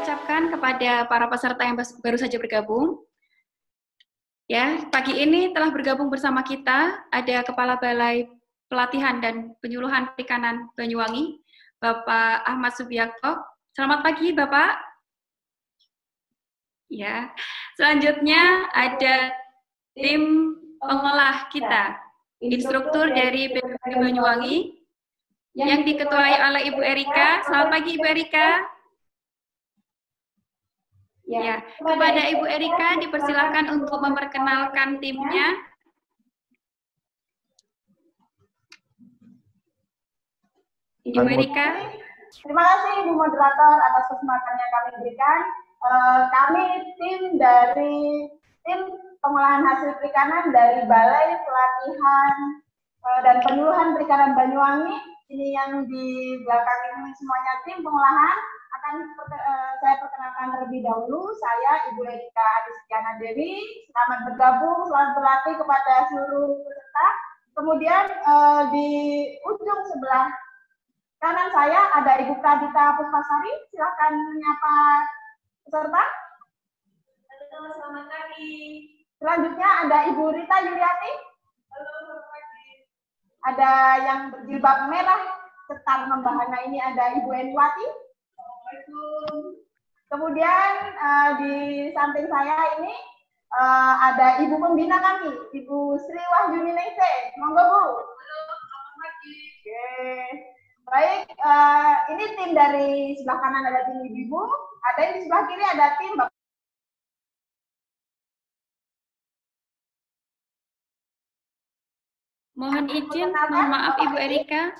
ucapkan kepada para peserta yang baru saja bergabung. Ya, pagi ini telah bergabung bersama kita ada Kepala Balai Pelatihan dan Penyuluhan Perikanan Banyuwangi, Bapak Ahmad Subiakto. Selamat pagi, Bapak. Ya, selanjutnya ada tim pengolah kita, instruktur dari BPBD Banyuwangi, yang diketuai oleh Ibu Erika. Selamat pagi, Ibu Erika. Ya, kepada Ibu Erika dipersilakan untuk memperkenalkan timnya. Ibu Erika. Terima kasih Ibu Moderator atas kesempatan yang kami berikan. Kami tim dari tim pengolahan hasil perikanan dari Balai Pelatihan dan Penyuluhan Perikanan Banyuwangi. Ini yang di belakang ini semuanya tim pengolahan. Saya perkenalkan terlebih dahulu, saya Ibu Erika Adistiana Dewi. Selamat bergabung, selamat berlatih kepada seluruh peserta. Kemudian di ujung sebelah kanan saya ada Ibu Pradita Puspasari. Silakan menyapa peserta. Halo, selamat pagi. Selanjutnya ada Ibu Rita Yuliati. Halo, selamat pagi. Ada yang berjilbab merah setar membahana ini ada Ibu Enwati. Kemudian di samping saya ini ada Ibu Pembina kami, Ibu Sri Wahyuni Ningsih. Monggo Bu. Halo, selamat pagi. Oke. Baik, ini tim dari sebelah kanan ada tim Ibu, ada yang di sebelah kiri ada tim Bapak. Mohon izin, mohon maaf Ibu Erika.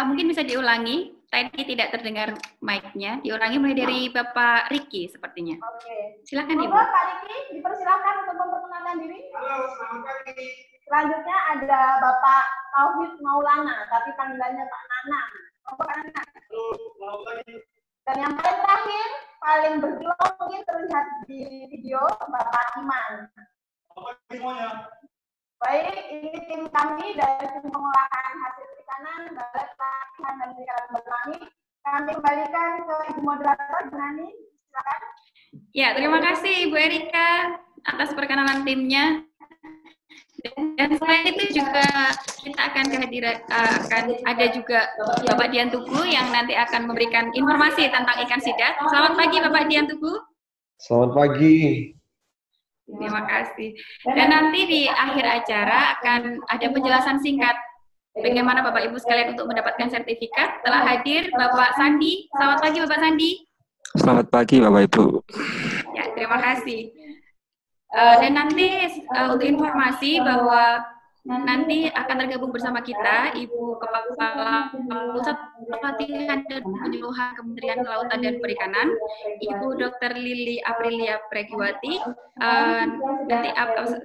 Mungkin bisa diulangi. Tadi tidak terdengar mic-nya. Diulangi mulai dari Bapak Riki sepertinya. Oke. Silakan Ibu. Pak Riki, dipersilakan untuk memperkenalkan diri. Halo, selamat pagi. Selanjutnya ada Bapak Tauhid Maulana, tapi panggilannya Pak Nana. Bapak Nana. Halo, selamat pagi. Dan yang paling terakhir, paling berkilau mungkin terlihat di video, Bapak Iman. Selamat pagi semuanya. Baik, ini tim kami dari tim pengolahan hasil perikanan, Balai Pelatihan dan Perikanan Banyuwangi. Kami kembalikan ke Ibu Moderator, Bu Nani. Silakan. Ya, terima kasih Ibu Erika atas perkenalan timnya. Dan selain itu juga kita akan ada juga Bapak Dian Tugu yang nanti akan memberikan informasi tentang ikan sidat. Selamat pagi Bapak Dian Tugu. Selamat pagi. Terima kasih. Dan nanti di akhir acara akan ada penjelasan singkat bagaimana Bapak Ibu sekalian untuk mendapatkan sertifikat. Telah hadir Bapak Sandi. Selamat pagi Bapak Sandi. Selamat pagi Bapak Ibu. Ya, terima kasih. Dan nanti untuk informasi bahwa nanti akan tergabung bersama kita Ibu Kepala Pusat Pelatihan dan Penyuluhan Kementerian Kelautan dan Perikanan, Ibu Dr. Lili Aprilia Pregiwati. Nanti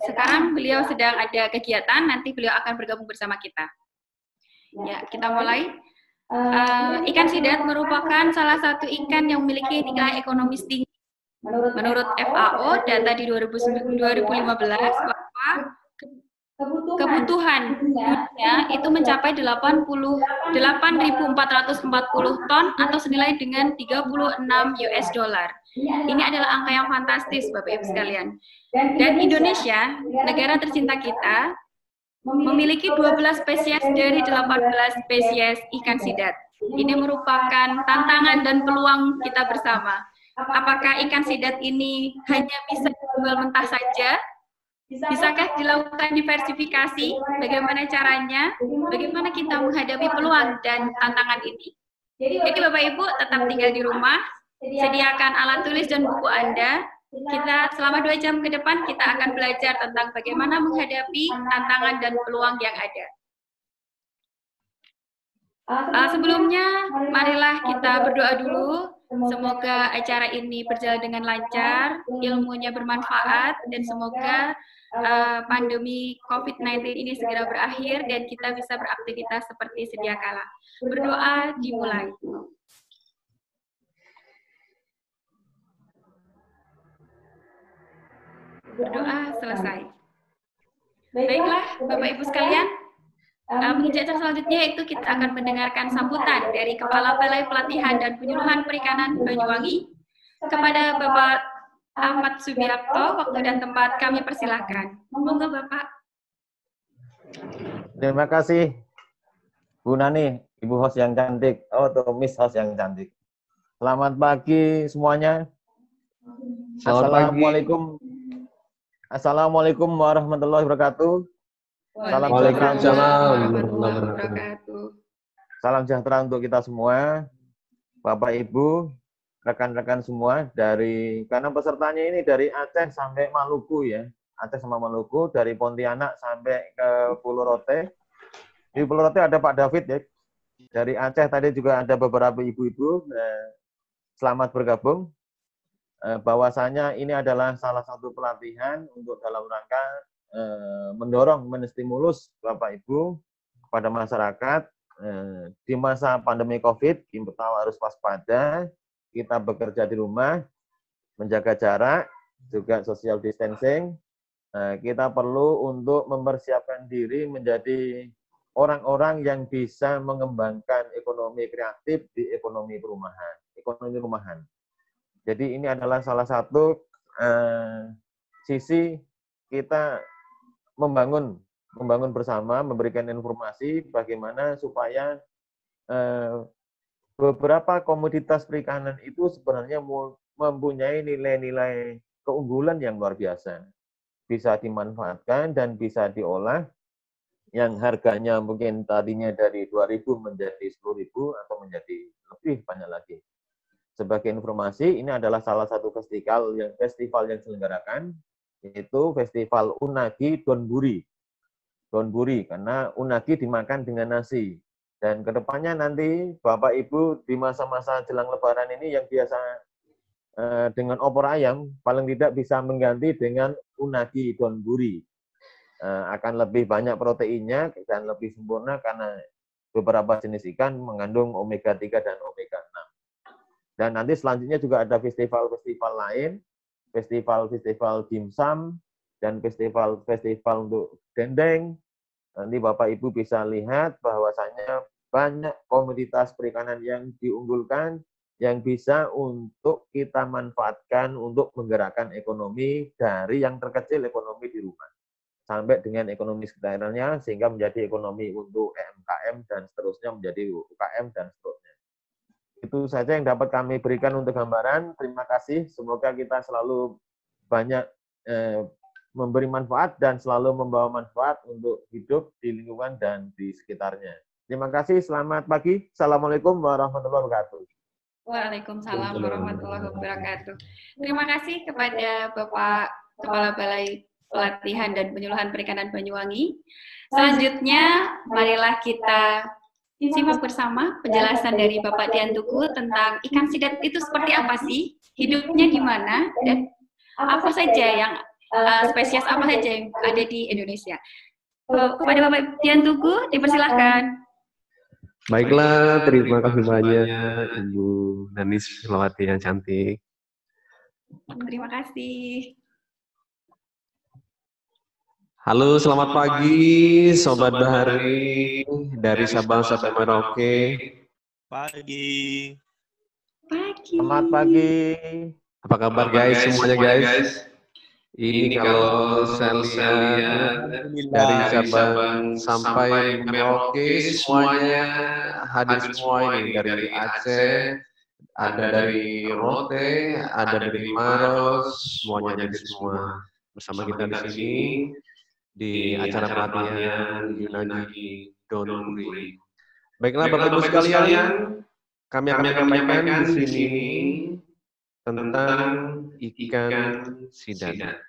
sekarang beliau sedang ada kegiatan, nanti beliau akan bergabung bersama kita. Ya, kita mulai. Ikan sidat merupakan salah satu ikan yang memiliki nilai ekonomis tinggi. Menurut FAO, data di 2015 bahwa kebutuhan itu mencapai 88.440 ton atau senilai dengan 36 US dollar. Ini adalah angka yang fantastis Bapak Ibu sekalian. Dan Indonesia, negara tercinta kita, memiliki 12 spesies dari 18 spesies ikan sidat. Ini merupakan tantangan dan peluang kita bersama. Apakah ikan sidat ini hanya bisa dijual mentah saja? Bisakah dilakukan diversifikasi? Bagaimana caranya? Bagaimana kita menghadapi peluang dan tantangan ini? Jadi Bapak Ibu tetap tinggal di rumah, sediakan alat tulis dan buku Anda. Kita selama 2 jam ke depan kita akan belajar tentang bagaimana menghadapi tantangan dan peluang yang ada. Sebelumnya, marilah kita berdoa dulu. Semoga acara ini berjalan dengan lancar, ilmunya bermanfaat, dan semoga pandemi COVID-19 ini segera berakhir dan kita bisa beraktivitas seperti sedia kala. Berdoa dimulai. Berdoa selesai. Baiklah, Bapak Ibu sekalian, menginjak selanjutnya yaitu kita akan mendengarkan sambutan dari Kepala Balai Pelatihan dan Penyuluhan Perikanan Banyuwangi, Kepada Bapak Ahmad Subiakto, waktu dan tempat kami persilahkan. Monggo Bapak. Terima kasih Bu Nani, Ibu host yang cantik, atau Miss host yang cantik. Selamat pagi semuanya. Assalamualaikum. Assalamualaikum warahmatullahi wabarakatuh. Waalaikumsalam warahmatullahi wabarakatuh. Salam sejahtera untuk kita semua, Bapak Ibu, rekan-rekan semua karena pesertanya ini dari Aceh sampai Maluku ya, Aceh sama Maluku, dari Pontianak sampai ke Pulau Rote. Di Pulau Rote ada Pak David ya. Dari Aceh tadi juga ada beberapa ibu-ibu. Selamat bergabung. Bahwasanya ini adalah salah satu pelatihan untuk dalam rangka mendorong, menstimulus Bapak Ibu kepada masyarakat di masa pandemi COVID. Yang pertama harus waspada, kita bekerja di rumah, menjaga jarak, juga social distancing. Kita perlu untuk mempersiapkan diri menjadi orang-orang yang bisa mengembangkan ekonomi kreatif di ekonomi rumahan. Jadi ini adalah salah satu sisi kita membangun bersama, memberikan informasi bagaimana supaya beberapa komoditas perikanan itu sebenarnya mempunyai nilai-nilai keunggulan yang luar biasa. Bisa dimanfaatkan dan bisa diolah, yang harganya mungkin tadinya dari 2.000 menjadi 10.000 atau menjadi lebih banyak lagi. Sebagai informasi, ini adalah salah satu festival yang diselenggarakan, yaitu Festival Unagi Donburi. Donburi, karena unagi dimakan dengan nasi. Dan kedepannya nanti Bapak Ibu di masa-masa jelang Lebaran ini yang biasa dengan opor ayam, paling tidak bisa mengganti dengan unagi Donburi. Akan lebih banyak proteinnya dan lebih sempurna karena beberapa jenis ikan mengandung omega 3 dan omega 6. Dan nanti selanjutnya juga ada festival-festival lain, festival dimsum, dan festival untuk dendeng. Nanti Bapak Ibu bisa lihat bahwasanya banyak komoditas perikanan yang diunggulkan, yang bisa untuk kita manfaatkan untuk menggerakkan ekonomi dari yang terkecil, ekonomi di rumah, sampai dengan ekonomi sekitarnya, sehingga menjadi ekonomi untuk UMKM dan seterusnya menjadi UKM dan seterusnya. Itu saja yang dapat kami berikan untuk gambaran. Terima kasih. Semoga kita selalu banyak memberi manfaat dan selalu membawa manfaat untuk hidup di lingkungan dan di sekitarnya. Terima kasih. Selamat pagi. Assalamualaikum warahmatullahi wabarakatuh. Waalaikumsalam warahmatullahi wabarakatuh. Terima kasih kepada Bapak Kepala Balai Pelatihan dan Penyuluhan Perikanan Banyuwangi. Selanjutnya, marilah kita simak bersama penjelasan dari Bapak Dian Tugu tentang ikan sidat itu seperti apa sih, hidupnya di mana, dan apa saja yang spesies apa saja yang ada di Indonesia. Kepada Bapak Dian Tugu, dipersilahkan. Baiklah, terima kasih banyak Ibu Nanis Selawati yang cantik. Terima kasih. Halo, selamat pagi Sobat Bahari dari Sabang sampai Merauke. Pagi. Selamat pagi. Apa kabar guys, semuanya guys? Ini kalau saya lihat dari Sabang sampai Merauke semuanya hadir semua ini, dari Aceh, ada dari Rote, ada dari Maros, semuanya hadir semua bersama kita di sini di acara pelatihan Unagi Donburi. Baiklah Bapak Ibu sekalian, kami akan menyampaikan di sini tentang ikan sidat.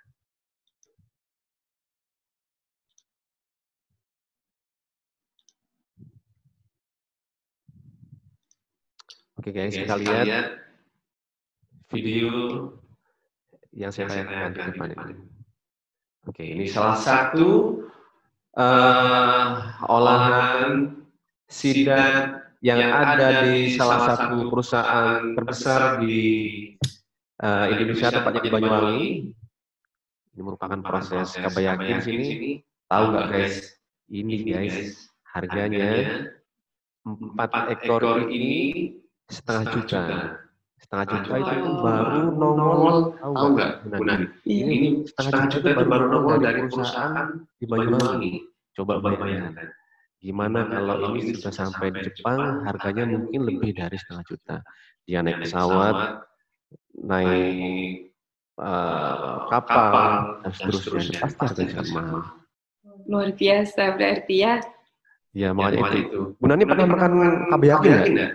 Oke guys, kita lihat video yang saya tayangkan di depan ini. Oke, ini salah satu olahan sidat yang ada di salah satu perusahaan terbesar di Indonesia, tepatnya di Banyuwangi. Ini merupakan proses kabayaki di sini. Tahu nggak guys? Ini guys, harganya 4 ekor ini 1,5 juta. Setengah juta itu baru nongol, tahu nggak Bu Nani? Ini setengah juta itu baru nongol dari perusahaan di Banyuwangi. Coba bayangkan, gimana kalau ini sudah sampai di Jepang, harganya mungkin lebih dari setengah juta. Dia naik pesawat, naik kapal, dan seterusnya. Pasti harganya sangat mahal. Luar biasa berarti ya. Ya, makanya itu. Bu Nani pernah makan kabayaki nggak?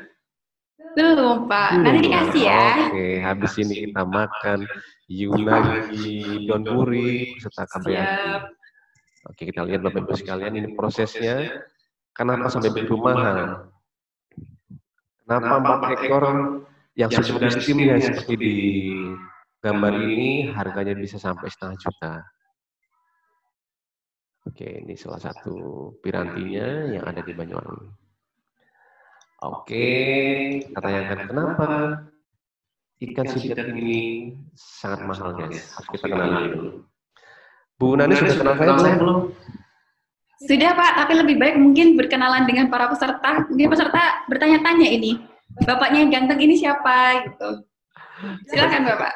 Belum, Pak. Nanti dikasih ya. Oke, habis ini kita makan unagi, donburi, serta kabayaki. Oke, kita lihat Bapak Ibu sekalian, ini prosesnya. Kenapa sampai begitu mahal? Kenapa 4 ekor yang sudah di steamnya seperti di gambar ini harganya bisa sampai setengah juta? Oke, ini salah satu pirantinya yang ada di Banyuwangi. Oke, kita tanyakan kenapa ikan sidat ini sangat mahal, guys. Harus kita kenali dulu. Bu Nani sudah kenal saya belum? Sudah, Pak, tapi lebih baik mungkin berkenalan dengan para peserta. Mungkin peserta bertanya-tanya ini, bapaknya yang ganteng ini siapa gitu. Silakan, Bapak.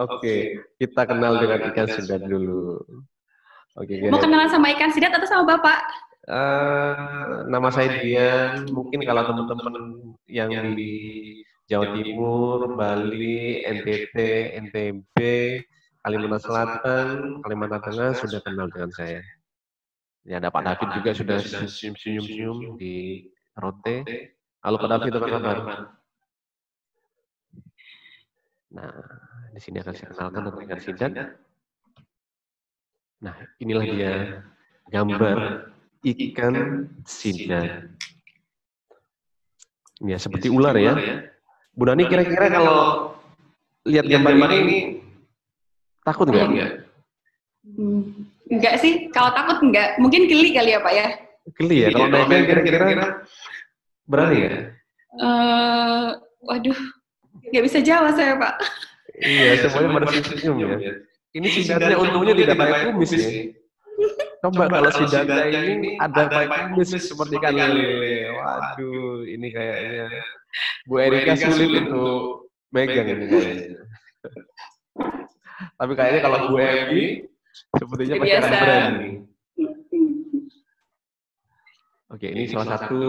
Oke, kita kenal dengan ikan sidat dulu. Oke, mau kenalan sama ikan sidat atau sama Bapak? Nama saya Dian. Mungkin kalau teman-teman yang di Jawa Timur, Bali, NTT, NTB, Kalimantan Selatan, Kalimantan Tengah sudah kenal dengan saya. Ya, ada Pak David juga sudah senyum-senyum di Rote. Halo Pak David, apa kabar? Nah, di sini akan saya kenalkan tentang ikan sidat. Nah, inilah dia gambar ikan sidat. Ya, seperti ular ya. Bu Nani kira-kira kalau lihat gambar ini takut nggak? Enggak sih, kalau takut enggak. Mungkin geli kali ya Pak ya? Geli ya, kalau naik kira-kira berani ya? Waduh, nggak bisa jawab saya Pak. Iya, semuanya pada senyum ya. Ini sidatnya untungnya tidak pakai kumis ya. Coba kalau sidatnya ini ada pakai kumis seperti ikan lele. Waduh, ini kayaknya Bu Erika sulit untuk megang ini kayaknya. Tapi kayaknya kalau Bu Emi sepertinya pasti akan berani. Oke, ini salah satu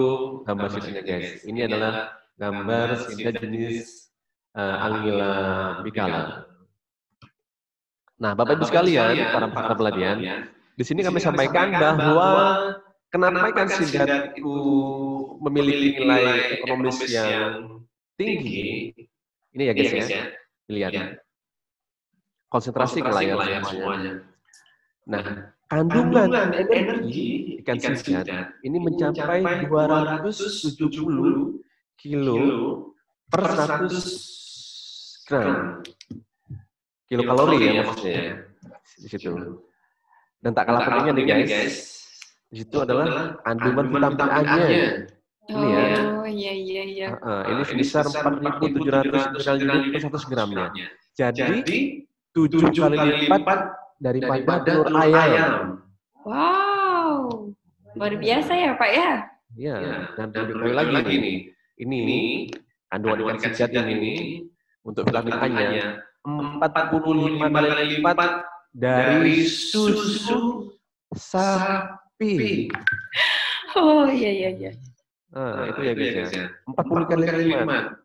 gambar sidatnya guys. Ini adalah gambar sidat jenis Anguilla bicala. Nah, Bapak Ibu sekalian, para pelatihan, di sini kami sampaikan bahwa kenapa ikan sidat itu memiliki nilai ekonomis yang tinggi. Ini ya guys ya, lihat. Konsentrasi ke layar semuanya. Nah, kandungan energi ikan sidat ini mencapai 270 kilo per 100 gram. Kilokalori ya maksudnya di situ. Dan tak kalah pentingnya nih guys, di situ adalah kandungan vitamin A-nya. Ini ya. Oh iya. Ini sebesar 4.700 kali per 100 gramnya. Jadi 7 kali lipat daripada telur ayam. Wow, luar biasa ya Pak ya. Iya, dan lebih lagi nih. Ini kandungan ikan sidat ini untuk vitamin A-nya 45 kali lipat dari susu sapi. Oh iya. Nah, itu ya guys ya. 40 kali lipat.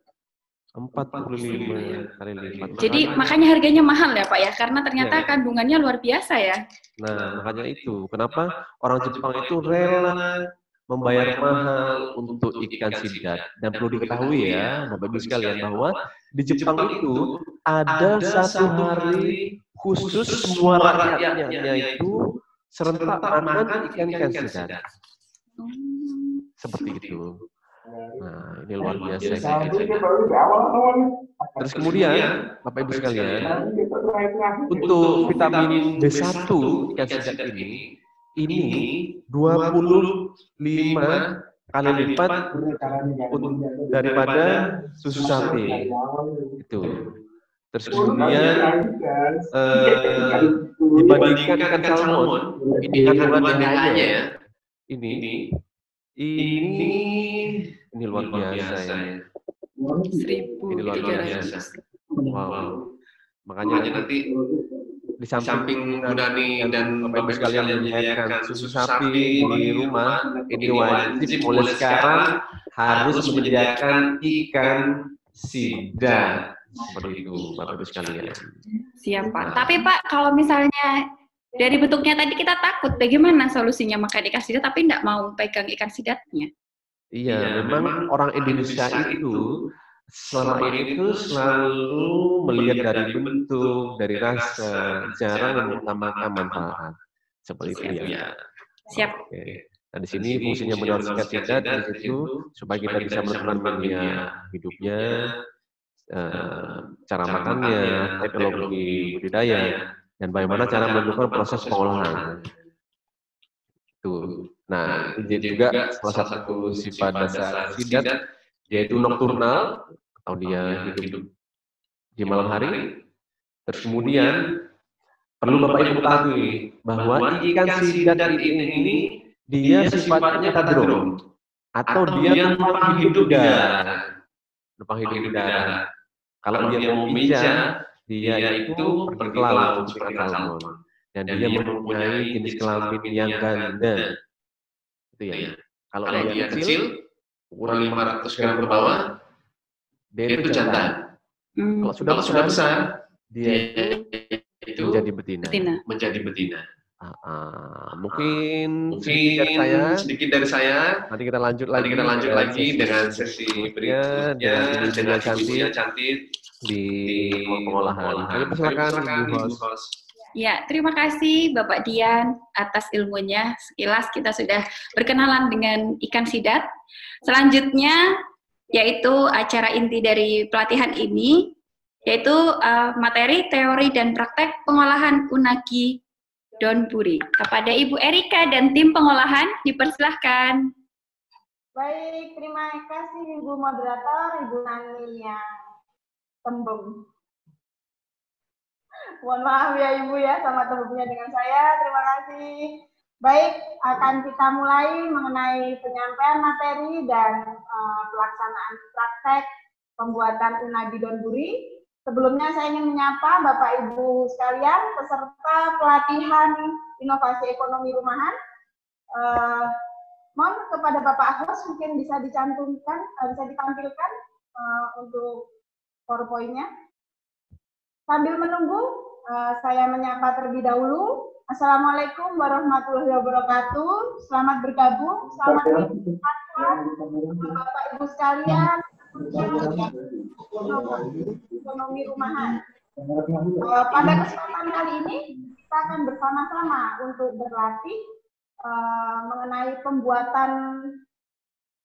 45 kali lipat. Jadi makanya harganya mahal ya Pak ya, karena ternyata kandungannya luar biasa ya. Nah, makanya itu. Kenapa orang Jepang itu rela membayar mahal untuk ikan sidat. Dan perlu diketahui ya, Bapak Ibu sekalian, bahwa di Jepang itu ada satu hari khusus semua rakyatnya itu serentak makan ikan sidat. Seperti itu. Nah, ini luar biasa. Terus kemudian, Bapak Ibu sekalian, untuk vitamin B1 ikan sidat ini 25 kali lipat daripada susu sapi. Itu. Terus kemudian dibandingkan ikan salmon, ini kandungan DHA-nya ya. Ini luar biasa ya. Ini luar biasa. Wow. Makanya nanti di samping Bu Nani dan Bapak Ibu sekalian menyediakan susu sapi di rumah, ini wajib mulai sekarang harus menyediakan ikan sidap. Seperti itu, Bapak Ibu sekalian. Siap, Pak. Tapi Pak, kalau misalnya dari bentuknya tadi kita takut, bagaimana solusinya makan ikan sidap tapi tidak mau pegang ikan sidapnya? Iya, memang orang Indonesia itu selama ini tuh selalu melihat dari bentuk, dari rasa, jarang mengutamakan manfaat. Seperti itu ya. Siap. Oke. Nah, di sini fungsinya menyalurkan sidap di situ supaya kita bisa menentukan media hidupnya, cara makannya, teknologi budidaya, dan bagaimana cara melakukan proses pengolahan. Tuh. Nah, ini juga salah satu sifat dasar sidap, yaitu nokturnal, atau dia hidup di malam hari. Terus kemudian, perlu Bapak Ibu ketahui bahwa ikan sidap ini dia sifatnya tadrum, atau dia numpang hidup di darat. Numpang hidup di darat. Kalau dia mau pijak, dia itu pergi ke laut untuk ikan salmon. Dan dia mempunyai jenis kelamin yang ganda. Itu ya. Kalau dia kecil, ukuran 500 gram ke bawah, dia itu jantan. Kalau sudah besar, dia itu menjadi betina. Mungkin sedikit dari saya. Nanti kita lanjut lagi dengan sesi berikutnya dengan ibu-ibu cantik di pengolahan. Kami persilakan Ibu Host. Ya, terima kasih Bapak Dian atas ilmunya. Sekilas kita sudah berkenalan dengan ikan sidap. Selanjutnya, yaitu acara inti dari pelatihan ini, yaitu materi, teori, dan praktek pengolahan unagi Donburi. Kepada Ibu Erika dan tim pengolahan, dipersilahkan. Baik, terima kasih Ibu Moderator, Ibu Nani yang tembung. Mohon maaf ya Ibu ya, sama tembungnya dengan saya. Terima kasih. Baik, akan kita mulai mengenai penyampaian materi dan pelaksanaan praktek pembuatan unagi Donburi. Sebelumnya saya ingin menyapa Bapak Ibu sekalian peserta pelatihan inovasi ekonomi rumahan. Mohon kepada Bapak host mungkin bisa dicantumkan, bisa ditampilkan untuk PowerPoint-nya. Sambil menunggu, saya menyapa terlebih dahulu. Assalamualaikum warahmatullahi wabarakatuh. Selamat bergabung, selamat menyaksikan Bapak Ibu sekalian ekonomi rumahan. Pada kesempatan kali ini kita akan bersama-sama untuk berlatih mengenai pembuatan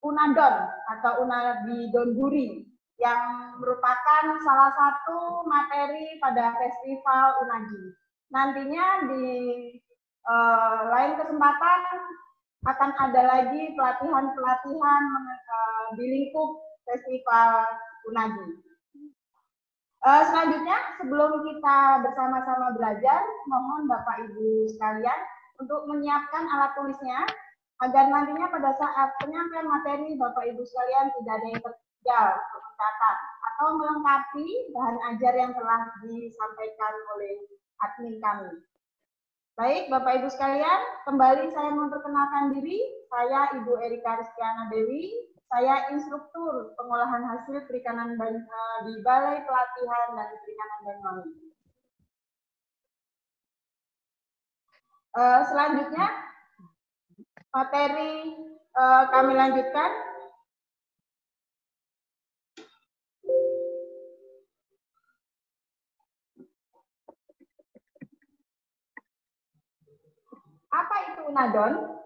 unadon atau unagi Donburi yang merupakan salah satu materi pada festival unagi. Nantinya di lain kesempatan akan ada lagi pelatihan-pelatihan di lingkup festival unagi. Selanjutnya, sebelum kita bersama-sama belajar, mohon Bapak Ibu sekalian untuk menyiapkan alat tulisnya, agar nantinya pada saat penyampaian materi Bapak Ibu sekalian tidak ada yang tertinggal untuk mencatat atau melengkapi bahan ajar yang telah disampaikan oleh admin kami. Baik, Bapak Ibu sekalian, kembali saya memperkenalkan diri. Saya Ibu Erika Rizkyana Dewi. Saya instruktur pengolahan hasil perikanan di Balai Pelatihan dan Perikanan Banyuwangi. Selanjutnya, materi kami lanjutkan. Apa itu unadon?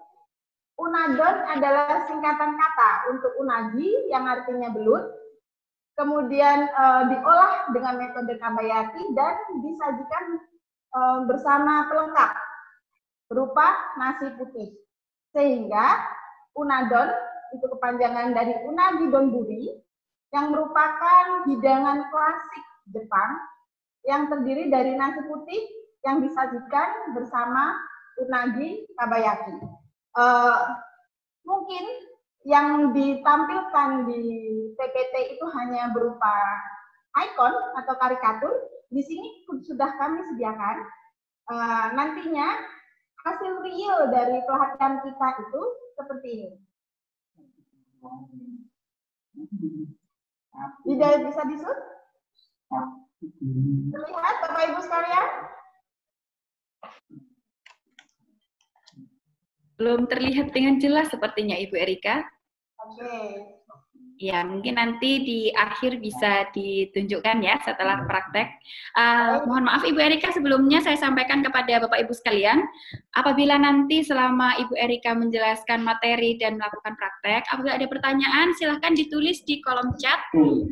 Unadon adalah singkatan kata untuk unagi yang artinya belut, kemudian diolah dengan metode kabayaki dan disajikan bersama pelengkap berupa nasi putih. Sehingga unadon itu kepanjangan dari unagi Donburi yang merupakan hidangan klasik Jepang yang terdiri dari nasi putih yang disajikan bersama unagi kabayaki. Mungkin yang ditampilkan di PPT itu hanya berupa ikon atau karikatur. Di sini sudah kami sediakan. Nantinya hasil real dari pelatihan kita itu seperti ini. Tidak bisa disut? Terlihat Bapak Ibu sekalian? Belum terlihat dengan jelas sepertinya Ibu Erika. Oke. Ya, mungkin nanti di akhir bisa ditunjukkan ya setelah praktek. Mohon maaf Ibu Erika, sebelumnya saya sampaikan kepada Bapak Ibu sekalian, apabila nanti selama Ibu Erika menjelaskan materi dan melakukan praktek, apabila ada pertanyaan silahkan ditulis di kolom chat.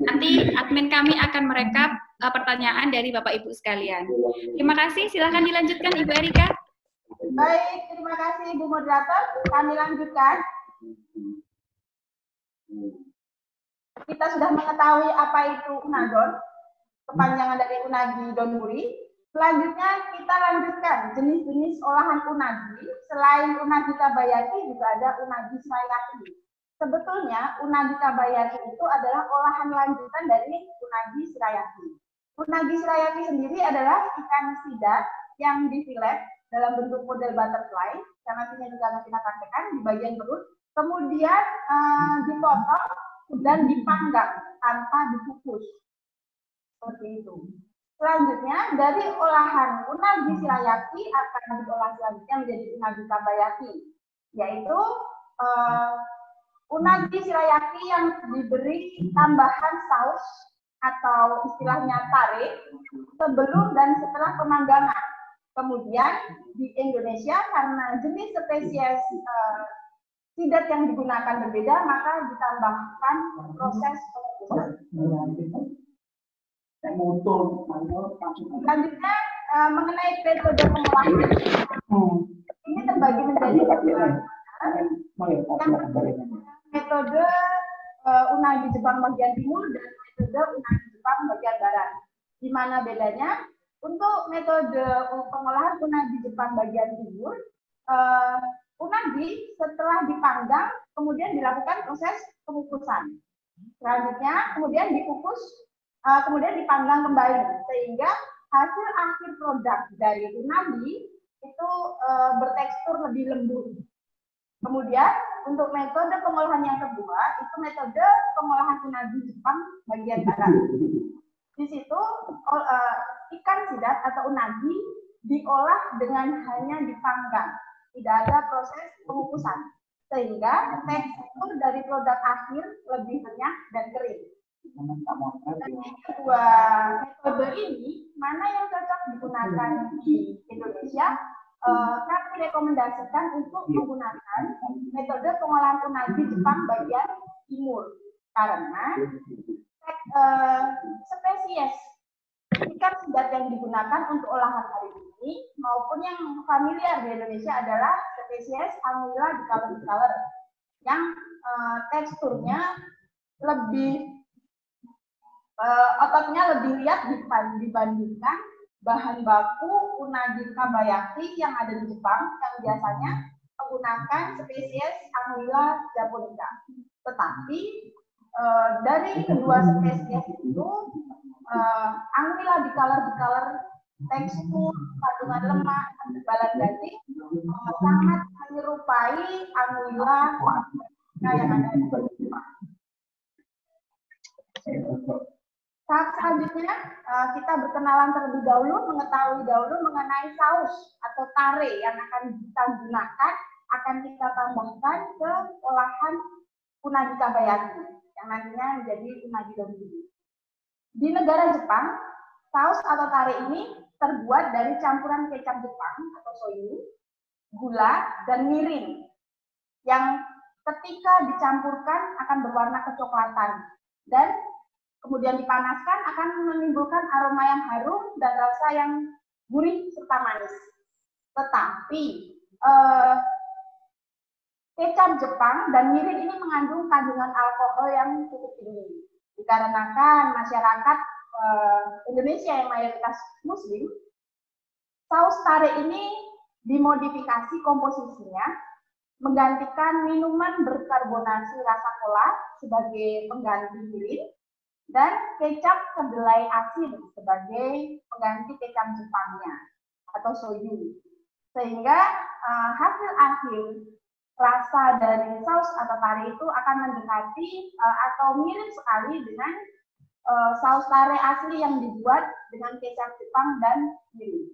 Nanti admin kami akan merekap pertanyaan dari Bapak Ibu sekalian. Terima kasih, silahkan dilanjutkan Ibu Erika. Baik, terima kasih Ibu Moderator. Kami lanjutkan. Kita sudah mengetahui apa itu unadon, kepanjangan dari unagi donmuri. Selanjutnya kita lanjutkan jenis-jenis olahan unagi. Selain unagi kabayaki juga ada unagi srayaki. Sebetulnya unagi kabayaki itu adalah olahan lanjutan dari unagi srayaki. Unagi srayaki sendiri adalah ikan sidat yang difilet dalam bentuk model butterfly, yang nantinya juga akan kita praktekkan di bagian perut, kemudian dipotong dan dipanggang tanpa dikukus, seperti itu. Selanjutnya dari olahan unagi srayaki akan diolah selanjutnya menjadi unagi kabayaki, yaitu unagi srayaki yang diberi tambahan saus atau istilahnya tare sebelum dan setelah pemanggangan. Kemudian di Indonesia karena jenis spesies sidat yang digunakan berbeda, maka ditambahkan proses pengukusan. Selanjutnya mengenai metode pengolahan, ini terbagi menjadi metode unagi Jepang bagian timur dan metode unagi Jepang bagian barat. Di mana bedanya? Untuk metode pengolahan unagi Jepang bagian timur, unagi setelah dipanggang kemudian dilakukan proses pengukusan. Selanjutnya kemudian dikukus, kemudian dipanggang kembali sehingga hasil akhir produk dari unagi itu bertekstur lebih lembut. Kemudian untuk metode pengolahan yang kedua itu metode pengolahan unagi Jepang bagian barat. Di situ ikan sidat atau unagi diolah dengan hanya dipanggang. Tidak ada proses pengukusan, sehingga tekstur dari produk akhir lebih renyah dan kering. Kedua metode ini, mana yang cocok digunakan di Indonesia, kami rekomendasikan untuk menggunakan metode pengolahan unagi Jepang bagian timur. Karena spesies ikan sidat yang digunakan untuk olahan hari ini maupun yang familiar di Indonesia adalah spesies Anguilla dicolor yang teksturnya lebih ototnya lebih liat dibandingkan bahan baku unagi kabayaki yang ada di Jepang yang biasanya menggunakan spesies Anguilla japonica. Tetapi dari kedua spesies itu Anguilla dicolor tekstur, kandungan lemak, dan ketebalan daging sangat menyerupai Anguilla yang ada di Jepang. Tahap selanjutnya kita berkenalan terlebih dahulu, mengetahui dahulu mengenai saus atau tare yang akan kita gunakan, akan kita tambahkan ke olahan unagi kabayaki yang nantinya menjadi unagi donmuri. Di negara Jepang, saus atau tare ini terbuat dari campuran kecap Jepang atau soyu, gula, dan mirin yang ketika dicampurkan akan berwarna kecoklatan dan kemudian dipanaskan akan menimbulkan aroma yang harum dan rasa yang gurih serta manis. Tetapi kecap Jepang dan mirin ini mengandung kandungan alkohol yang cukup tinggi. Dikarenakan masyarakat Indonesia yang mayoritas Muslim, saus tare ini dimodifikasi komposisinya menggantikan minuman berkarbonasi rasa cola sebagai pengganti mirin, dan kecap kedelai asin sebagai pengganti kecap Jepangnya atau soyu. Sehingga hasil akhir rasa dari saus atau tare itu akan mendekati atau mirip sekali dengan saus tare asli yang dibuat dengan kecap Jepang dan mirin.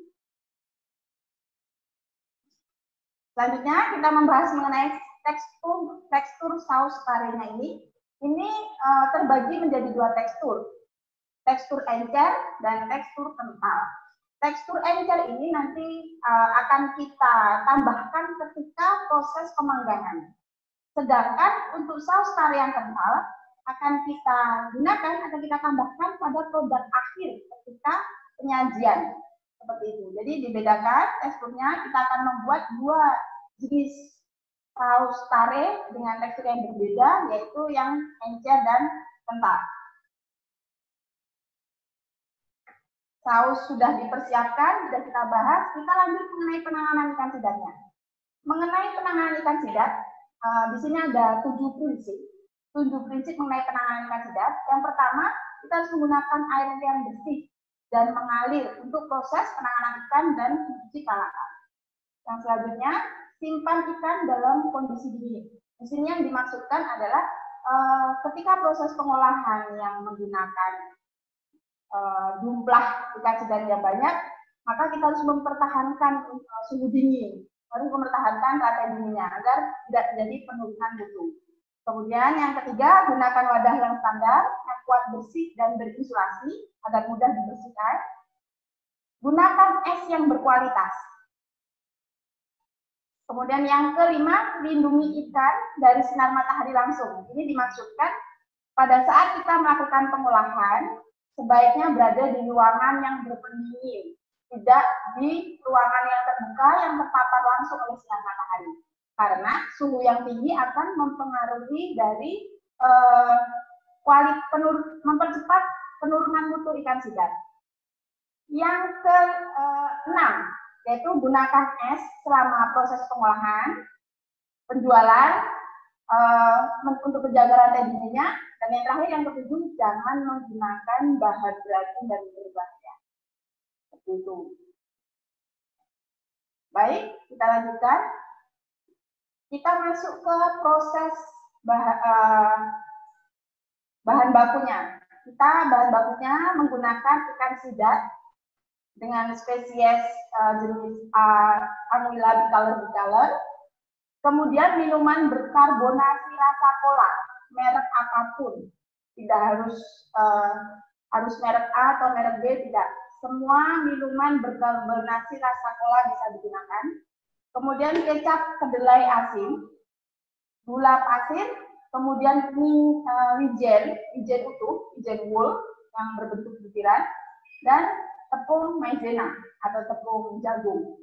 Selanjutnya kita membahas mengenai tekstur saus tarenya ini. Ini terbagi menjadi dua tekstur encer dan tekstur kental. Tekstur encer ini nanti akan kita tambahkan ketika proses pemanggangan. Sedangkan untuk saus tare yang kental akan kita gunakan atau kita tambahkan pada produk akhir ketika penyajian. Seperti itu. Jadi dibedakan teksturnya, kita akan membuat dua jenis saus tare dengan tekstur yang berbeda, yaitu yang encer dan kental. Saus sudah dipersiapkan, sudah kita bahas, kita lanjut mengenai penanganan ikan sidatnya. Mengenai penanganan ikan sidat, di sini ada 7 prinsip. 7 prinsip mengenai penanganan ikan sidat. Yang pertama, kita harus menggunakan air yang bersih dan mengalir untuk proses penanganan ikan dan mencuci kalakan. Yang selanjutnya, simpan ikan dalam kondisi dingin. Di sini yang dimaksudkan adalah ketika proses pengolahan yang menggunakan jumlah ikan sidat yang banyak, maka kita harus mempertahankan suhu dingin, harus mempertahankan rantai dinginnya agar tidak terjadi penurunan mutu. Kemudian yang ketiga, gunakan wadah yang standar, yang kuat, bersih, dan berinsulasi agar mudah dibersihkan. Gunakan es yang berkualitas. Kemudian yang kelima, lindungi ikan dari sinar matahari langsung. Ini dimaksudkan pada saat kita melakukan pengolahan, sebaiknya berada di ruangan yang berpendingin, tidak di ruangan yang terbuka yang terpapar langsung oleh sinar matahari. Karena suhu yang tinggi akan mempengaruhi dari mempercepat penurunan mutu ikan sidat. Yang ke-6, yaitu gunakan es selama proses pengolahan, penjualan, untuk menjaga rantai dinginnya, dan yang terakhir yang ke-7, jangan menggunakan bahan beracun dan berbahaya. Seperti itu. Baik, kita lanjutkan. Kita masuk ke proses bahan bakunya. Bahan bakunya menggunakan ikan sidat dengan spesies jenis Anguilla bicolor. Kemudian minuman berkarbonasi rasa cola, merek apapun. Tidak harus merek A atau merek B, tidak. Semua minuman berkarbonasi rasa cola bisa digunakan. Kemudian kecap kedelai asin, gula pasir, kemudian wijen utuh, wijen wool yang berbentuk butiran, dan tepung maizena atau tepung jagung.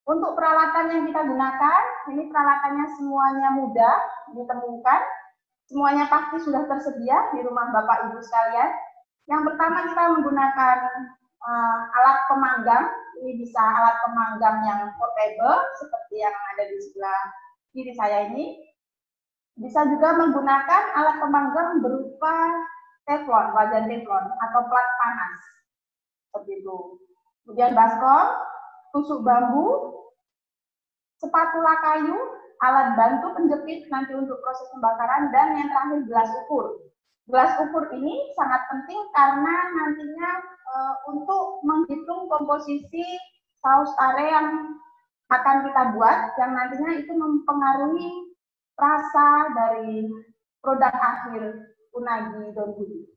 Untuk peralatan yang kita gunakan, ini peralatannya semuanya mudah ditemukan, semuanya pasti sudah tersedia di rumah Bapak Ibu sekalian. Yang pertama kita menggunakan alat pemanggang. Ini bisa alat pemanggang yang portable seperti yang ada di sebelah kiri saya ini. Bisa juga menggunakan alat pemanggang berupa teflon, wajan teflon atau plat panas. Seperti itu. Kemudian baskom, tusuk bambu, spatula kayu, alat bantu penjepit nanti untuk proses pembakaran, dan yang terakhir gelas ukur. Gelas ukur ini sangat penting karena nantinya untuk menghitung komposisi saus tare yang akan kita buat, yang nantinya itu mempengaruhi rasa dari produk akhir unagi donburi.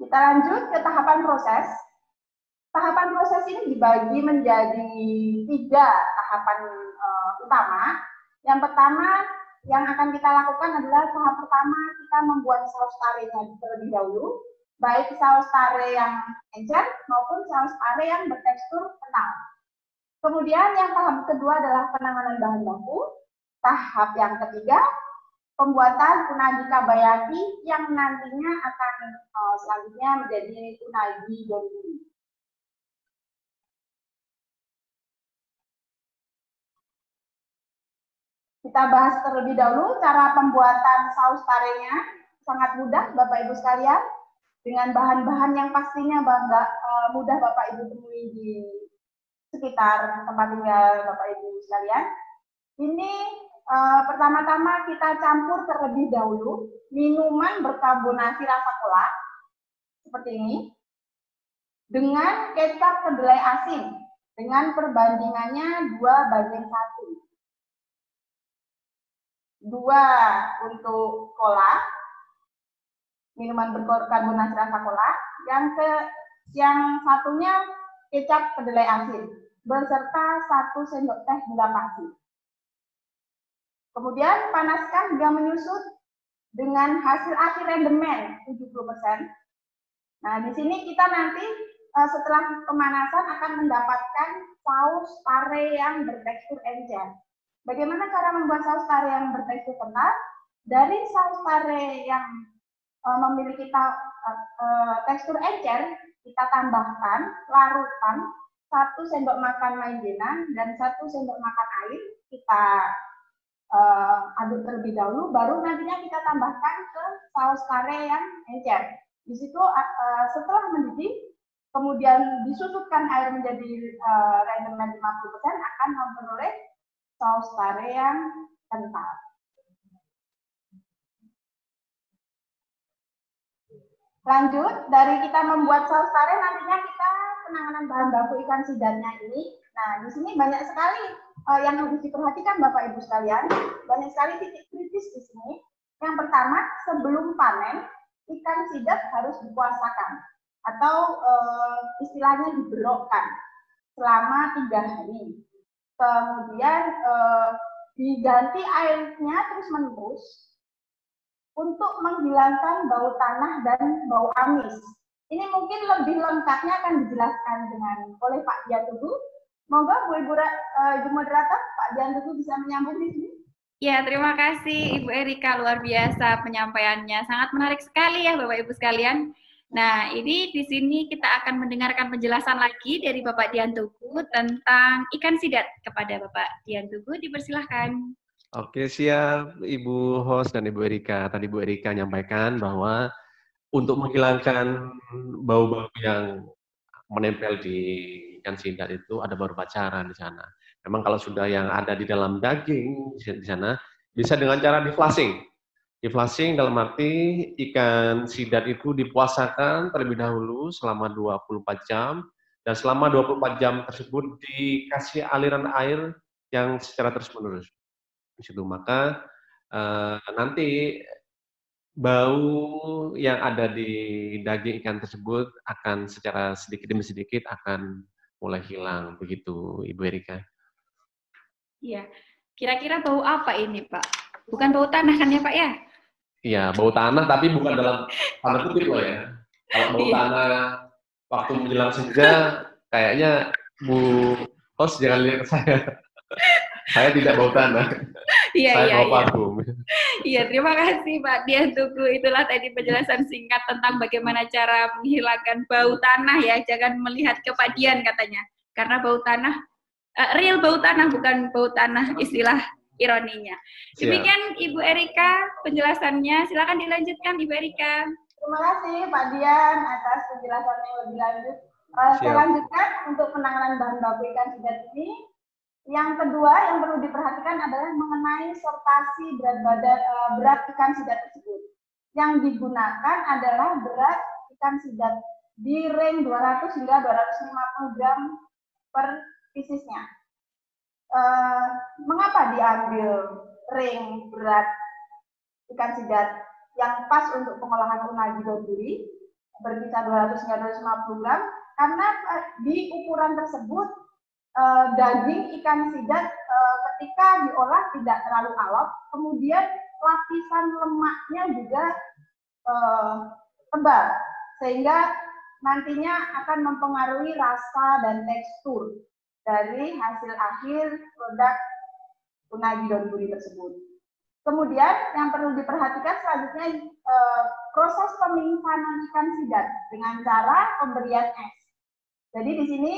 Kita lanjut ke tahapan proses. Tahapan proses ini dibagi menjadi 3 tahapan utama. Yang pertama yang akan kita lakukan adalah tahap pertama, kita membuat saus tarenya terlebih dahulu, baik saus tare yang encer maupun saus tare yang bertekstur kental. Kemudian yang tahap kedua adalah penanganan bahan baku. Tahap yang ketiga, pembuatan unagi kabayaki yang nantinya akan selanjutnya menjadi unagi donburi. Kita bahas terlebih dahulu cara pembuatan saus tarenya. Sangat mudah Bapak Ibu sekalian, dengan bahan-bahan yang pastinya mudah Bapak Ibu temui di sekitar tempat tinggal Bapak Ibu sekalian. Ini pertama-tama kita campur terlebih dahulu minuman berkarbonasi rasa cola seperti ini dengan kecap kedelai asin dengan perbandingannya 2:1. 2 untuk cola, minuman berkarbonasi rasa cola, yang satunya kecap kedelai asin beserta 1 sendok teh gula pasir. Kemudian panaskan hingga menyusut dengan hasil akhir rendemen 70%. Nah, di sini kita nanti setelah pemanasan akan mendapatkan saus tare yang bertekstur encer. Bagaimana cara membuat saus tare yang bertekstur kental? Dari saus tare yang memiliki tekstur encer, kita tambahkan larutan 1 sendok makan maizena dan 1 sendok makan air. Kita aduk terlebih dahulu, baru nantinya kita tambahkan ke saus tare yang encer. Di situ setelah mendidih, kemudian disusutkan air menjadi rendemen 50%, akan memperoleh saus tare yang kental. Lanjut, dari kita membuat saus tare, nantinya kita penanganan bahan baku ikan sidatnya ini. Nah, di sini banyak sekali yang harus diperhatikan Bapak Ibu sekalian. Banyak sekali titik kritis di sini. Yang pertama, sebelum panen, ikan sidat harus dipuasakan atau istilahnya diberokkan selama 3 hari. Kemudian diganti airnya terus-menerus untuk menghilangkan bau tanah dan bau amis. Ini mungkin lebih lengkapnya akan dijelaskan oleh Pak Dian Teguh. Monggo Ibu moderator, Pak Dian Teguh bisa menyambung di sini. Ya, terima kasih Ibu Erika, luar biasa penyampaiannya. Sangat menarik sekali ya Bapak Ibu sekalian. Nah, ini di sini kita akan mendengarkan penjelasan lagi dari Bapak Dian Teguh tentang ikan sidat. Kepada Bapak Dian Teguh, dipersilahkan. Oke, siap Ibu host dan Ibu Erika. Tadi Ibu Erika menyampaikan bahwa untuk menghilangkan bau-bau yang menempel di ikan sidat itu ada beberapa cara di sana. Memang kalau sudah yang ada di dalam daging di sana, bisa dengan cara di-flushing. Di-flushing dalam arti ikan sidat itu dipuasakan terlebih dahulu selama 24 jam, dan selama 24 jam tersebut dikasih aliran air yang secara terus-menerus. Di situ maka nanti bau yang ada di daging ikan tersebut akan secara sedikit demi sedikit akan mulai hilang, begitu Ibu Erika. Iya, kira-kira bau apa ini Pak? Bukan bau tanah kan ya Pak ya? Iya, bau tanah tapi bukan dalam tanda kutip loh ya. Kalau bau tanah waktu menjelang senja, kayaknya Bu host jangan lihat saya. Saya tidak bau tanah. Saya bau parfum. Iya, terima kasih Pak Dian Teguh. Itulah tadi penjelasan singkat tentang bagaimana cara menghilangkan bau tanah ya. Jangan melihat ke Pak Dian katanya. Karena bau tanah, real bau tanah, bukan bau tanah istilah ironinya. Demikian Ibu Erika penjelasannya. Silakan dilanjutkan Ibu Erika. Terima kasih Pak Dian atas penjelasannya yang lebih lanjut. Saya lanjutkan untuk penanganan bahan baku ikan sidat ini. Yang kedua yang perlu diperhatikan adalah mengenai sortasi berat ikan sidat tersebut. Yang digunakan adalah berat ikan sidat di range 200 hingga 250 gram per piecesnya. Mengapa diambil range berat ikan sidat yang pas untuk pengolahan unagi doduri berkisar 200 hingga 250 gram? Karena di ukuran tersebut daging ikan sidat ketika diolah tidak terlalu alot, kemudian lapisan lemaknya juga tebal, sehingga nantinya akan mempengaruhi rasa dan tekstur dari hasil akhir produk unagi doduri tersebut. Kemudian yang perlu diperhatikan selanjutnya proses pemingsanan ikan sidat dengan cara pemberian es. Jadi di sini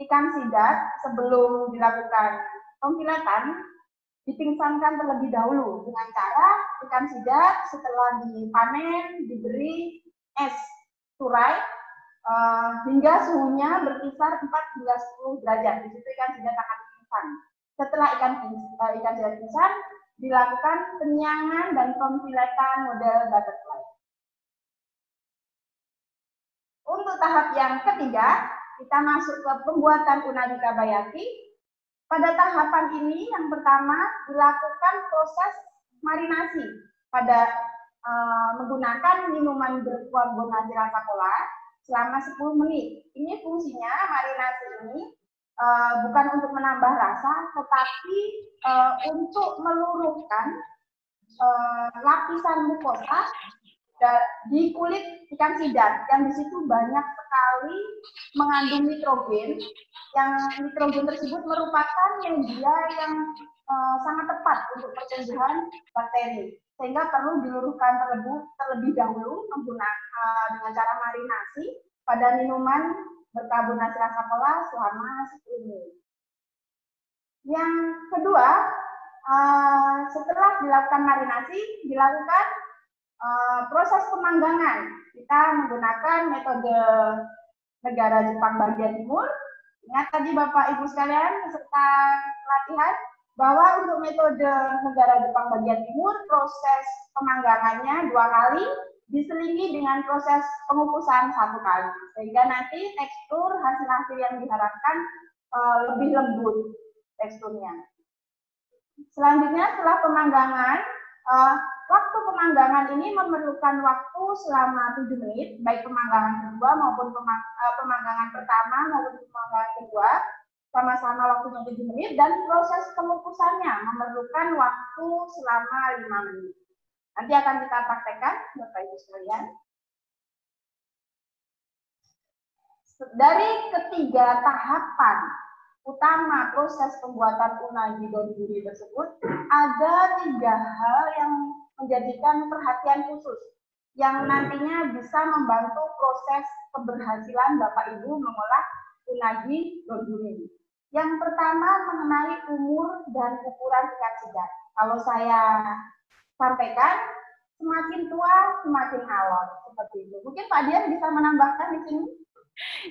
ikan sidat sebelum dilakukan pemfilatan dipingsankan terlebih dahulu dengan cara ikan sidat setelah dipanen diberi es turai hingga suhunya berkisar 4 hingga 10 derajat. Di situ ikan sidat akan pingsan. Setelah ikan sidat pingsan, dilakukan penyangan dan pemfiletan model butterfly. Untuk tahap yang ketiga, kita masuk ke pembuatan unagi kabayaki. Pada tahapan ini, yang pertama dilakukan proses marinasi pada menggunakan minuman berkarbonasi rasa cola selama 10 menit. Ini fungsinya marinasi ini bukan untuk menambah rasa, tetapi untuk meluruhkan lapisan mukosa di kulit ikan sidat yang di situ banyak sekali mengandung nitrogen, yang nitrogen tersebut merupakan media yang sangat tepat untuk pertumbuhan bakteri, sehingga perlu diluruhkan terlebih dahulu menggunakan dengan cara marinasi pada minuman berkarbonasi rasa cola selama 10 menit. Yang kedua, setelah dilakukan marinasi, dilakukan proses pemanggangan. Kita menggunakan metode negara Jepang bagian timur. Ingat tadi Bapak Ibu sekalian peserta pelatihan bahwa untuk metode negara Jepang bagian timur proses pemanggangannya 2 kali diselingi dengan proses pengukusan 1 kali, sehingga nanti tekstur hasil yang diharapkan lebih lembut teksturnya. Selanjutnya setelah pemanggangan, waktu pemanggangan ini memerlukan waktu selama 7 menit, baik pemanggangan kedua maupun pemanggangan pertama maupun pemanggangan kedua, sama-sama waktunya 7 menit, dan proses pengukusannya memerlukan waktu selama 5 menit. Nanti akan kita praktekkan, Bapak Ibu sekalian. Dari ketiga tahapan utama proses pembuatan unagi donburi tersebut, ada 3 hal yang menjadikan perhatian khusus yang nantinya bisa membantu proses keberhasilan Bapak Ibu mengolah unagi donburi. Yang pertama mengenai umur dan ukuran ikan sidat. Kalau saya sampaikan, semakin tua semakin alot, seperti itu. Mungkin Pak Dian bisa menambahkan di sini.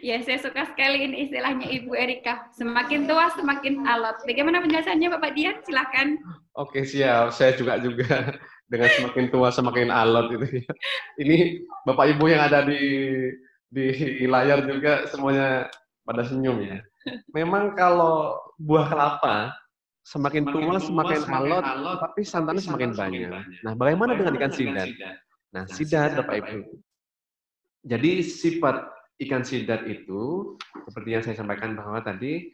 Ya, saya suka sekali ini istilahnya Ibu Erika. Semakin tua, semakin alot. Bagaimana penjelasannya Bapak Dian? Silahkan. Oke, siap. Saya juga dengan semakin tua, semakin alot itu. Ini Bapak Ibu yang ada di layar juga semuanya pada senyum ya. Memang kalau buah kelapa, semakin tua, semakin alot, tapi santannya semakin banyak. Nah, bagaimana dengan ikan sidat? Nah, sidat, Bapak Ibu. Jadi sifat ikan sidat itu, seperti yang saya sampaikan bahwa tadi,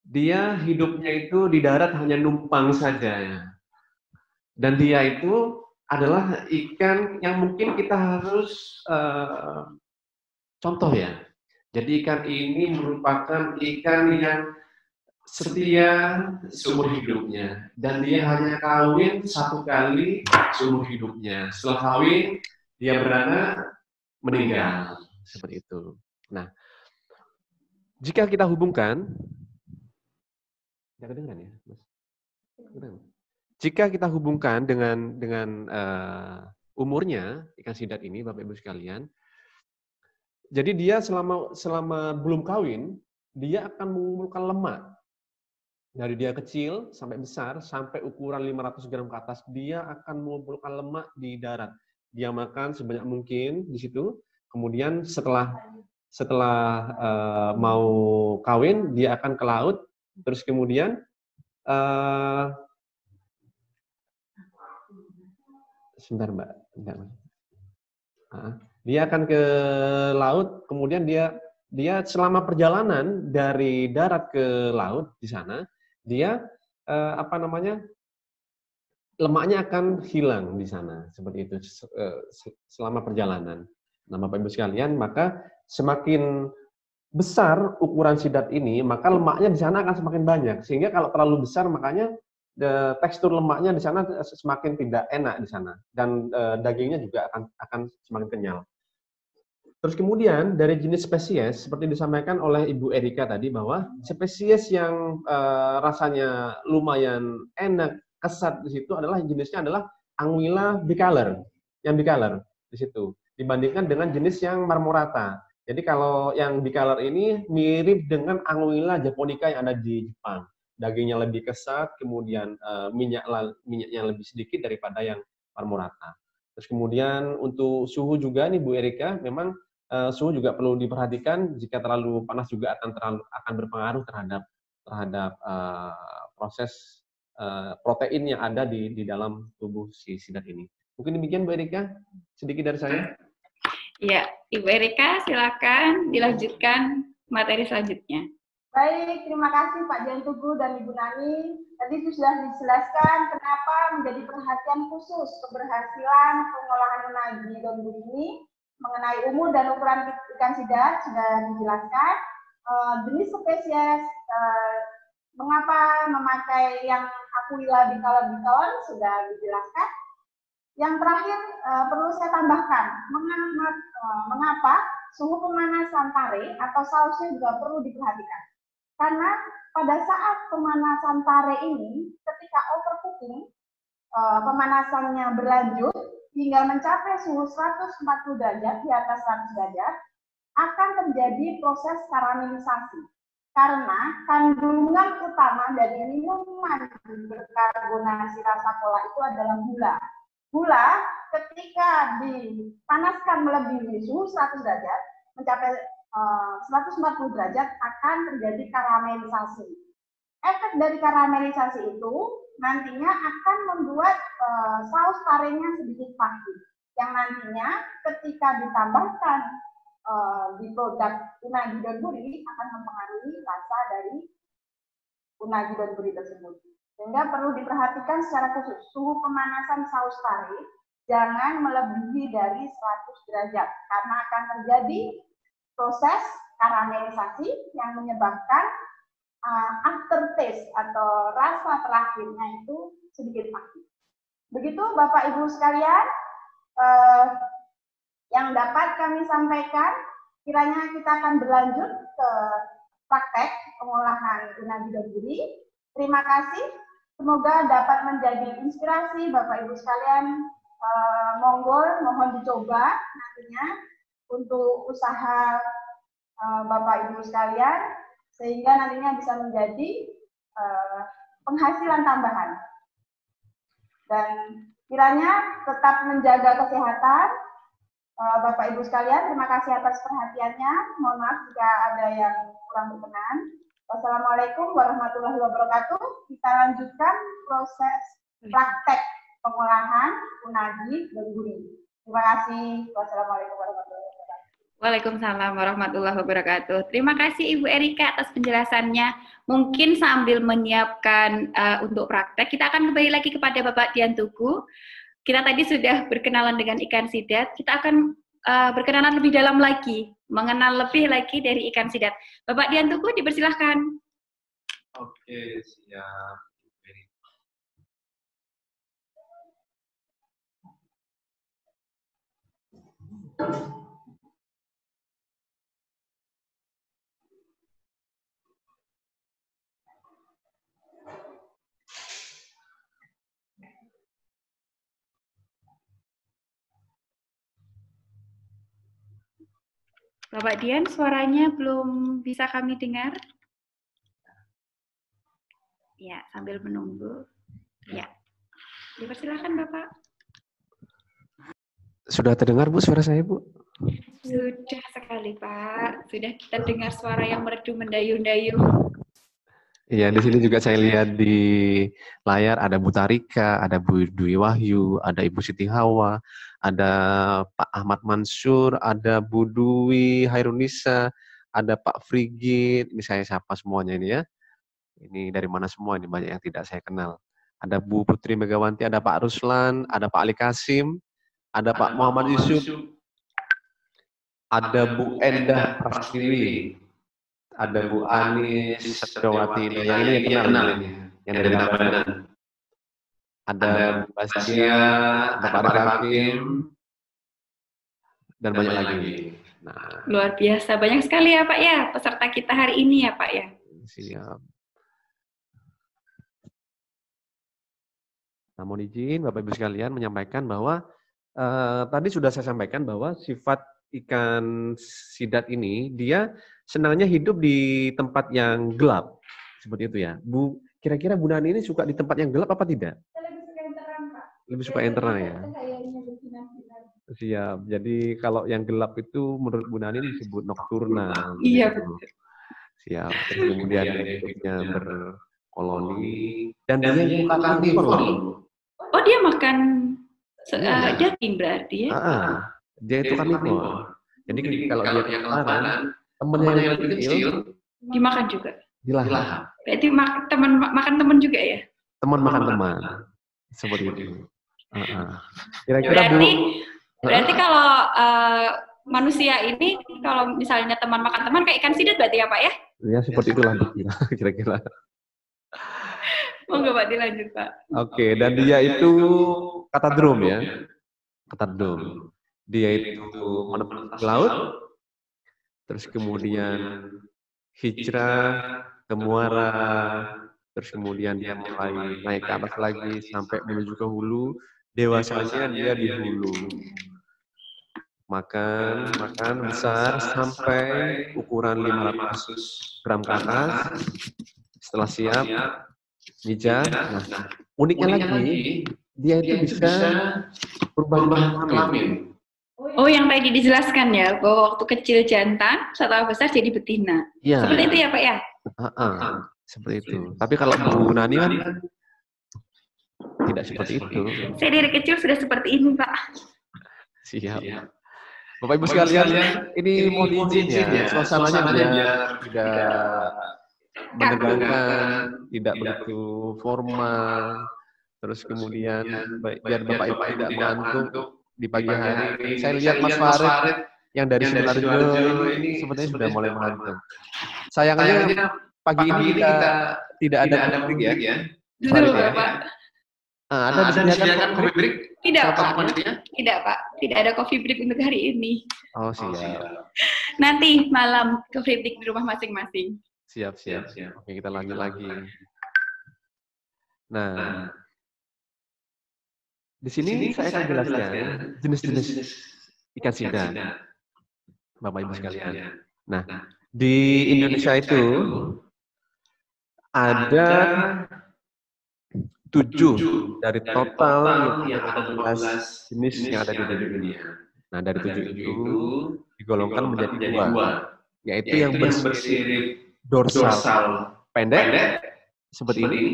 dia hidupnya itu di darat hanya numpang saja. Dan dia itu adalah ikan yang mungkin kita harus contoh ya. Jadi ikan ini merupakan ikan yang setia seumur hidupnya. Dan dia hanya kawin 1 kali seumur hidupnya. Setelah kawin, dia beranak, meninggal. Seperti itu. Nah, jika kita hubungkan, kedengaran ya, Mas? Jika kita hubungkan dengan umurnya ikan sidat ini, Bapak Ibu sekalian, jadi dia selama belum kawin, dia akan mengumpulkan lemak. Dari dia kecil sampai besar, sampai ukuran 500 gram ke atas, dia akan mengumpulkan lemak di darat. Dia makan sebanyak mungkin di situ. Kemudian setelah mau kawin, dia akan ke laut. Terus kemudian sebentar Mbak, dia akan ke laut. Kemudian dia selama perjalanan dari darat ke laut di sana, dia lemaknya akan hilang di sana, seperti itu selama perjalanan. Nah, Bapak Ibu sekalian, maka semakin besar ukuran sidat ini, maka lemaknya di sana akan semakin banyak. Sehingga kalau terlalu besar, makanya tekstur lemaknya di sana semakin tidak enak di sana, dan dagingnya juga akan semakin kenyal. Terus kemudian dari jenis spesies, seperti disampaikan oleh Ibu Erika tadi, bahwa spesies yang rasanya lumayan enak, kesat di situ adalah jenisnya adalah Anguilla bicolor, yang bicolor di situ, dibandingkan dengan jenis yang marmorata. Jadi kalau yang bicolor ini mirip dengan Anguilla japonica yang ada di Jepang. Dagingnya lebih kesat, kemudian minyaknya lebih sedikit daripada yang marmorata. Terus kemudian untuk suhu juga nih Bu Erika, memang suhu juga perlu diperhatikan. Jika terlalu panas juga akan berpengaruh terhadap proses protein yang ada di dalam tubuh si sidat ini. Mungkin demikian Bu Erika, sedikit dari saya. Ya, Ibu Erika silakan dilanjutkan materi selanjutnya. Baik, terima kasih Pak Dian Tugu dan Ibu Nani. Tadi sudah dijelaskan kenapa menjadi perhatian khusus keberhasilan pengolahan unagi donburi ini. Mengenai umur dan ukuran ikan sidat sudah dijelaskan. Jenis spesies, mengapa memakai yang Anguilla bicolor sudah dijelaskan. Yang terakhir perlu saya tambahkan, mengapa suhu pemanasan tare atau sausnya juga perlu diperhatikan. Karena pada saat pemanasan tare ini, ketika overcooking, pemanasannya berlanjut hingga mencapai suhu 140 derajat, di atas 100 derajat, akan terjadi proses karamelisasi. Karena kandungan utama dari minuman berkarbonasi rasa cola itu adalah gula. Gula ketika dipanaskan melebihi suhu 100 derajat, mencapai 140 derajat, akan terjadi karamelisasi. Efek dari karamelisasi itu nantinya akan membuat saus tarenya sedikit pahit, yang nantinya ketika ditambahkan di produk unagi donburi akan mempengaruhi rasa dari unagi donburi tersebut. Sehingga perlu diperhatikan secara khusus suhu pemanasan saus tare jangan melebihi dari 100 derajat karena akan terjadi proses karamelisasi yang menyebabkan aftertaste atau rasa terakhirnya itu sedikit pahit. Begitu Bapak Ibu sekalian yang dapat kami sampaikan. Kiranya kita akan berlanjut ke praktek pengolahan unagi donburi. Terima kasih. Semoga dapat menjadi inspirasi Bapak Ibu sekalian. Mohon dicoba nantinya untuk usaha Bapak Ibu sekalian, sehingga nantinya bisa menjadi penghasilan tambahan. Dan kiranya tetap menjaga kesehatan Bapak Ibu sekalian. Terima kasih atas perhatiannya. Mohon maaf jika ada yang kurang berkenan. Wassalamualaikum warahmatullahi wabarakatuh. Kita lanjutkan proses praktek pengolahan unagi donburi. Terima kasih. Wassalamualaikum warahmatullahi wabarakatuh. Waalaikumsalam warahmatullahi wabarakatuh. Terima kasih Ibu Erika atas penjelasannya. Mungkin sambil menyiapkan untuk praktek, kita akan kembali lagi kepada Bapak Dian Tugu. Kita tadi sudah berkenalan dengan ikan sidat. Kita akan berkenalan lebih dalam lagi, mengenal lebih lagi dari ikan sidat. Bapak Dian Tugu, dipersilahkan. Oke, siap. Bapak Dian, suaranya belum bisa kami dengar. Ya, sambil menunggu. Ya, dipersilakan Bapak. Sudah terdengar Bu suara saya Bu? Sudah sekali Pak. Sudah kita dengar suara yang merdu mendayu-dayu. Iya, di sini juga saya lihat di layar ada Bu Tarika, ada Bu Dwi Wahyu, ada Ibu Siti Hawa, ada Pak Ahmad Mansur, ada Bu Dwi Hairunisa, ada Pak Frigid. Ini saya sapa semuanya ini ya. Ini dari mana semua, ini banyak yang tidak saya kenal. Ada Bu Putri Megawanti, ada Pak Ruslan, ada Pak Ali Kasim, ada Pak Muhammad Yusuf, ada Bu Endah Prastiwi, ada Bu Anis Satyawati, yang ini yang kenal ini, yang dari Tabanan. Ada Bu Bastia, ada Pak Arif Hakim, dan banyak lagi. Nah, luar biasa. Banyak sekali ya Pak ya peserta kita hari ini ya Pak ya. siap. Nah, mohon izin Bapak Ibu sekalian menyampaikan bahwa tadi sudah saya sampaikan bahwa sifat ikan sidat ini dia senangnya hidup di tempat yang gelap. Seperti itu ya. Bu, kira-kira Bu Nani ini suka di tempat yang gelap apa tidak? Lebih suka yang terang ya. Siap. Jadi kalau yang gelap itu menurut Bu Nani disebut nocturnal. Iya, betul. Siap. Terus kemudian hidupnya berkoloni dan dia suka karnivor. Oh, dia makan daging berarti ya? Dia itu karnivor. Jadi kalau dia kelaparan, temennya yang kecil dimakan juga. Dilahap. Berarti makan teman juga ya? Teman makan teman. Seperti itu. Kira-kira berarti kalau manusia ini kalau misalnya teman makan teman kayak ikan sidat berarti ya Pak ya? Ya seperti itulah kira-kira. Monggo Pak dilanjut Pak. Oke, dan dia itu katadrom ya. Katadrom. Dia itu menemukan laut, terus kemudian hijrah ke muara, terus kemudian dia mulai naik ke atas lagi sampai menuju ke hulu. Dewasanya dia di hulu. Makan besar sampai ukuran 500 gram ke atas. Setelah siap, mijah. Nah, uniknya lagi, dia itu bisa berubah kelamin. Oh, yang tadi dijelaskan ya, bahwa waktu kecil jantan, setelah besar jadi betina. Ya. Seperti itu ya Pak ya? Seperti itu. Tapi kalau Bu Nani kan tidak seperti itu. Saya dari kecil sudah seperti ini Pak. Siap. Bapak Ibu sekalian, ini mohon izin ya, suasananya biar tidak menegangkan, tidak begitu formal, terus kemudian biar Bapak Ibu tidak mengantuk di pagi hari. Saya lihat Mas Farid yang dari Sidoarjo ini sepertinya sudah mulai mengantuk. Sayangnya pagi ini kita tidak ada break ya. Betul Pak. Ada disediakan coffee break? Tidak Pak. Tidak Pak. Tidak ada coffee break untuk hari ini. Oh siap. Nanti malam coffee break di rumah masing-masing. Siap. Oke, kita lanjut lagi. Nah, di sini saya akan jelaskan jenis-jenis ikan sidat, Bapak Ibu sekalian. Nah, di Indonesia itu ada 7 dari total 15 jenis yang ada di dunia. Nah, dari 7 itu digolongkan menjadi 2, yaitu yang bersirip dorsal pendek seperti ini,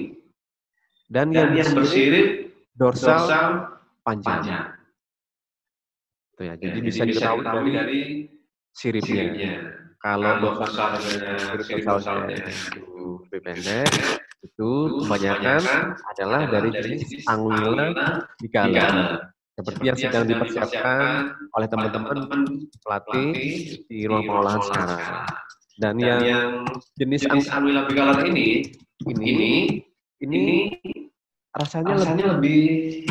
dan yang bersirip dorsal panjang. Itu ya, jadi bisa diketahui dari siripnya. Kalau dorsal dorsalnya itu lebih pendek, itu kebanyakan adalah dari jenis Anguilla bicala, seperti yang sedang dipersiapkan oleh teman-teman pelatih di ruang pengolahan sekarang. Dan yang jenis Anguilla bicala ini rasanya lebih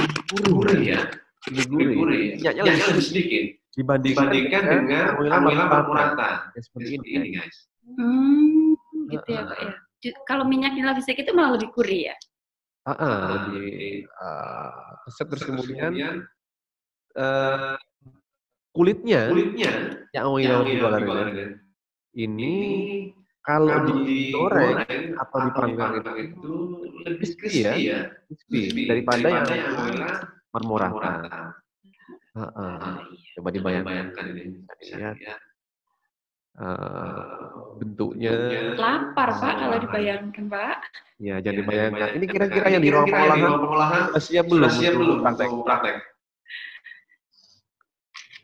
gurih ya, minyaknya lebih sedikit dibandingkan dengan Anguilla marmorata. Seperti ini guys. Gitu ya Pak ya. Kalau minyaknya lebih sedikit itu malah lebih gurih ya? Lebih terus kemudian kulitnya yang Anguilla bicala ini kalau digoreng atau dipanggang itu lebih crispy daripada yang marmorata. Coba dibayangkan ini. Lihat bentuknya. Lapar Pak kalau dibayangkan Pak. Ya, jadi bayangkan. Ini kira-kira yang di ruang pengolahan siap belum praktek?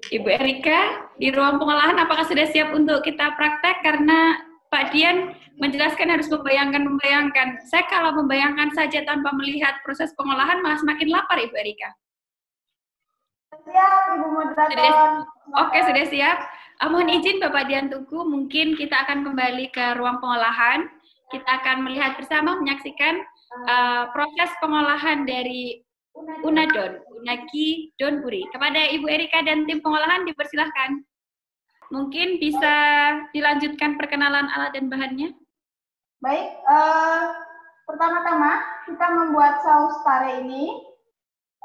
Ibu Erika, di ruang pengolahan apakah sudah siap untuk kita praktek? Karena Pak Dian menjelaskan harus membayangkan. Saya kalau membayangkan saja tanpa melihat proses pengolahan malah semakin lapar Ibu Erika. Siap, Ibu Moderator. Oke, sudah siap. Mohon izin Bapak Dian Tugu, mungkin kita akan kembali ke ruang pengolahan. Kita akan melihat bersama, menyaksikan proses pengolahan dari Unadon, Unagi Donburi. Kepada Ibu Erika dan tim pengolahan dipersilahkan. Mungkin bisa dilanjutkan perkenalan alat dan bahannya. Baik, pertama-tama kita membuat saus tare ini.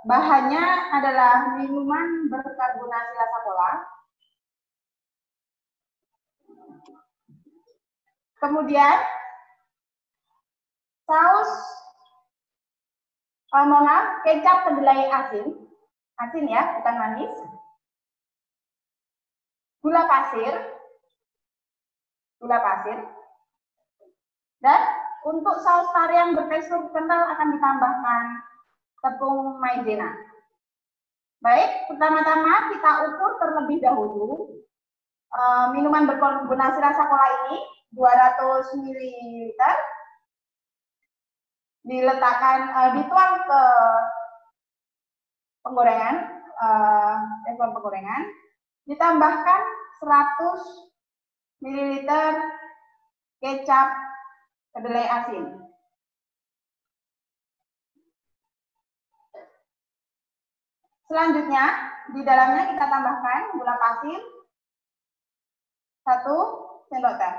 Bahannya adalah minuman berkarbonasi rasa kola. Kemudian saus, kecap kedelai asin ya, bukan manis. Gula pasir, dan untuk saus tare yang bertekstur kental akan ditambahkan tepung maizena. Baik, pertama-tama kita ukur terlebih dahulu minuman berkarbonasi rasa kola ini 200 ml diletakkan, dituang ke penggorengan, ditambahkan 100 ml kecap kedelai asin. Selanjutnya, di dalamnya kita tambahkan gula pasir 1 sendok teh.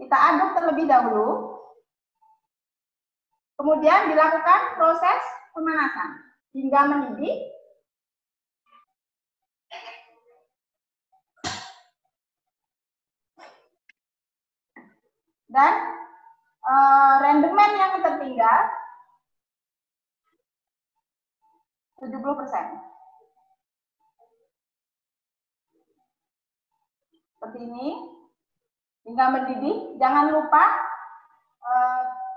Kita aduk terlebih dahulu. Kemudian dilakukan proses pemanasan hingga mendidih. Dan rendemen yang tertinggal 70%. Seperti ini. Hingga mendidih. Jangan lupa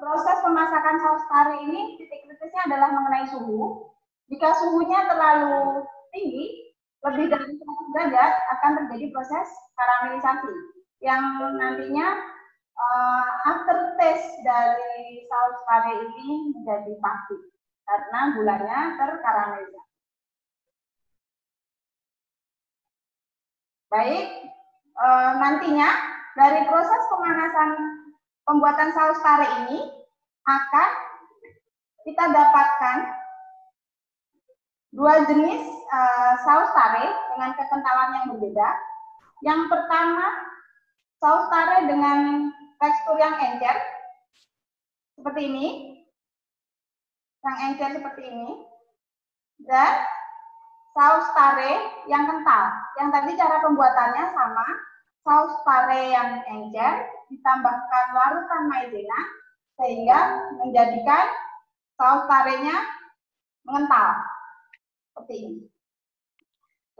proses pemasakan saus tare ini titik kritisnya adalah mengenai suhu. Jika suhunya terlalu tinggi, lebih dari 100 derajat, akan terjadi proses karamelisasi yang nantinya aftertaste dari saus tare ini menjadi pahit karena gulanya terkaramelisasi. Baik, nantinya dari proses pemanasan pembuatan saus tare ini akan kita dapatkan dua jenis saus tare dengan kekentalan yang berbeda. Yang pertama, saus tare dengan tekstur yang encer, seperti ini, yang encer seperti ini, dan saus tare yang kental. Yang tadi cara pembuatannya sama, saus tare yang encer ditambahkan larutan maizena sehingga menjadikan saus tarenya mengental seperti ini,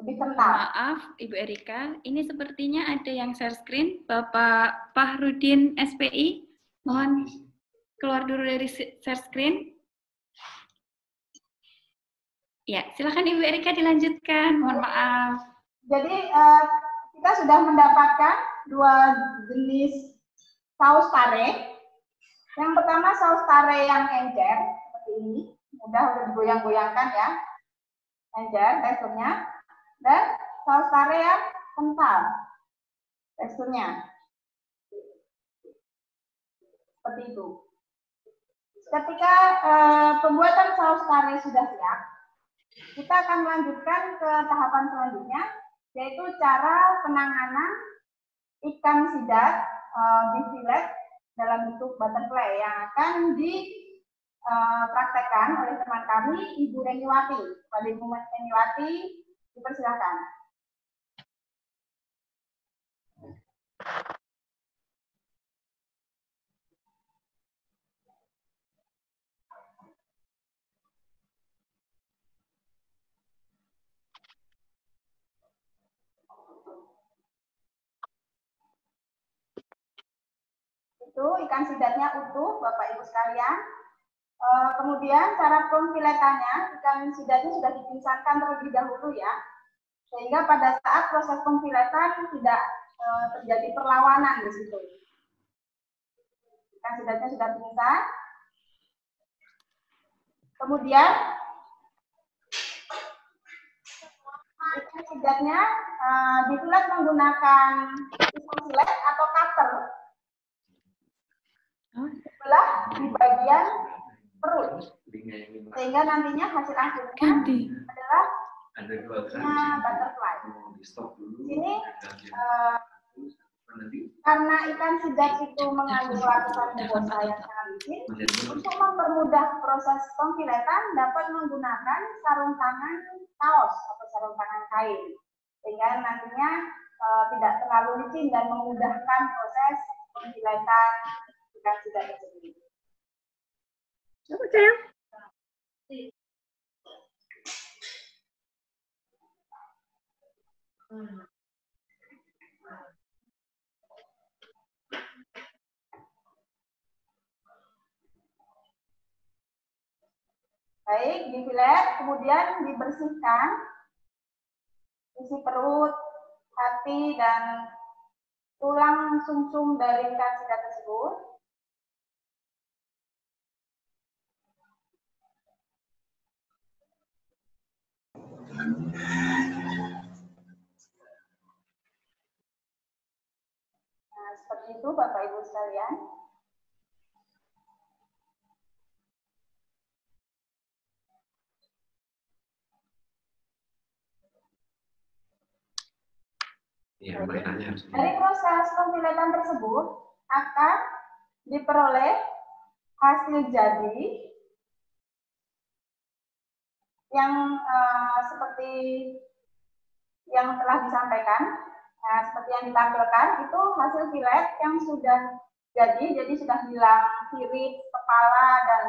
lebih kental. Maaf Ibu Erika, ini sepertinya ada yang share screen. Bapak Fahrudin SPI, mohon keluar dulu dari share screen. Ya, silakan Ibu Erika dilanjutkan. Mohon maaf. Jadi kita sudah mendapatkan dua jenis saus tare. Yang pertama saus tare yang encer seperti ini, udah digoyang-goyangkan ya, encer teksturnya, dan saus tare yang kental teksturnya seperti itu. Ketika pembuatan saus tare sudah siap, kita akan melanjutkan ke tahapan selanjutnya, yaitu cara penanganan ikan sidat difilet dalam bentuk butterfly yang akan dipraktekkan oleh teman kami, Ibu Reniwati. Pada Ibu Reniwati, dipersilakan. Itu ikan sidatnya utuh, Bapak Ibu sekalian. Kemudian cara pemfiletannya, ikan sidatnya sudah dipingsankan terlebih dahulu ya, sehingga pada saat proses pemfiletan tidak terjadi perlawanan di situ. Ikan sidatnya sudah pingsan. Kemudian ikan sidatnya difilet menggunakan pisau silet atau cutter. Sebelah di bagian perut, sehingga nantinya hasil akhirnya adalah butterfly. Ini karena ikan sidat itu mengandung lapisan mukosa yang sangat licin, untuk mempermudah proses pemfiletan dapat menggunakan sarung tangan kaos atau sarung tangan kain, sehingga nantinya tidak terlalu licin dan memudahkan proses pemfiletan ikan sidat tersebut. Coba sayang. Baik, difilet, kemudian dibersihkan isi perut, hati, dan tulang sumsum dari ikan sidat tersebut. Nah, seperti itu Bapak Ibu sekalian. Ya, mainannya. Dari proses pemfiletan tersebut akan diperoleh hasil jadi yang seperti yang telah disampaikan. Nah, seperti yang ditampilkan itu hasil filet yang sudah jadi sudah hilang sirip, kepala, dan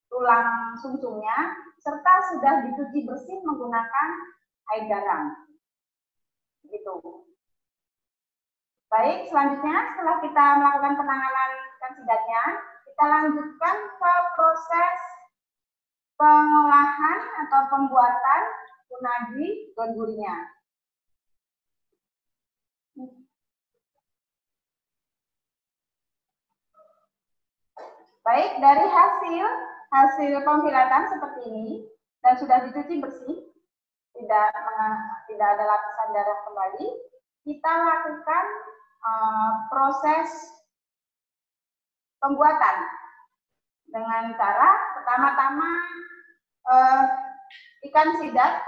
tulang sumsumnya, serta sudah dicuci bersih menggunakan air garam. Gitu. Baik, selanjutnya setelah kita melakukan penanganan ikan sidatnya, kita lanjutkan ke proses pengolahan atau pembuatan unagi dondurinya. Baik, dari hasil pemfilatan seperti ini dan sudah dicuci bersih, tidak ada lapisan darah kembali, kita lakukan proses pembuatan dengan cara pertama-tama ikan sidat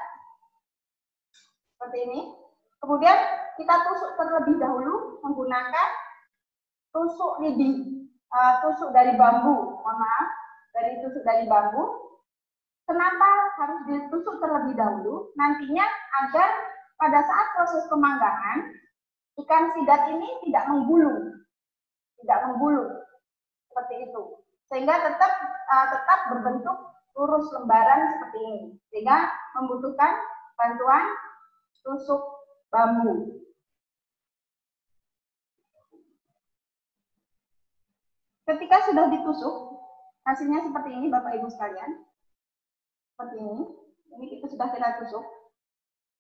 seperti ini, kemudian kita tusuk terlebih dahulu menggunakan tusuk lidi, tusuk dari bambu, tusuk dari bambu. Kenapa harus ditusuk terlebih dahulu? Nantinya agar pada saat proses pemanggangan ikan sidat ini tidak menggulung seperti itu, sehingga tetap berbentuk lurus lembaran seperti ini, sehingga membutuhkan bantuan tusuk bambu. Ketika sudah ditusuk, hasilnya seperti ini Bapak Ibu sekalian, seperti ini itu sudah kita tusuk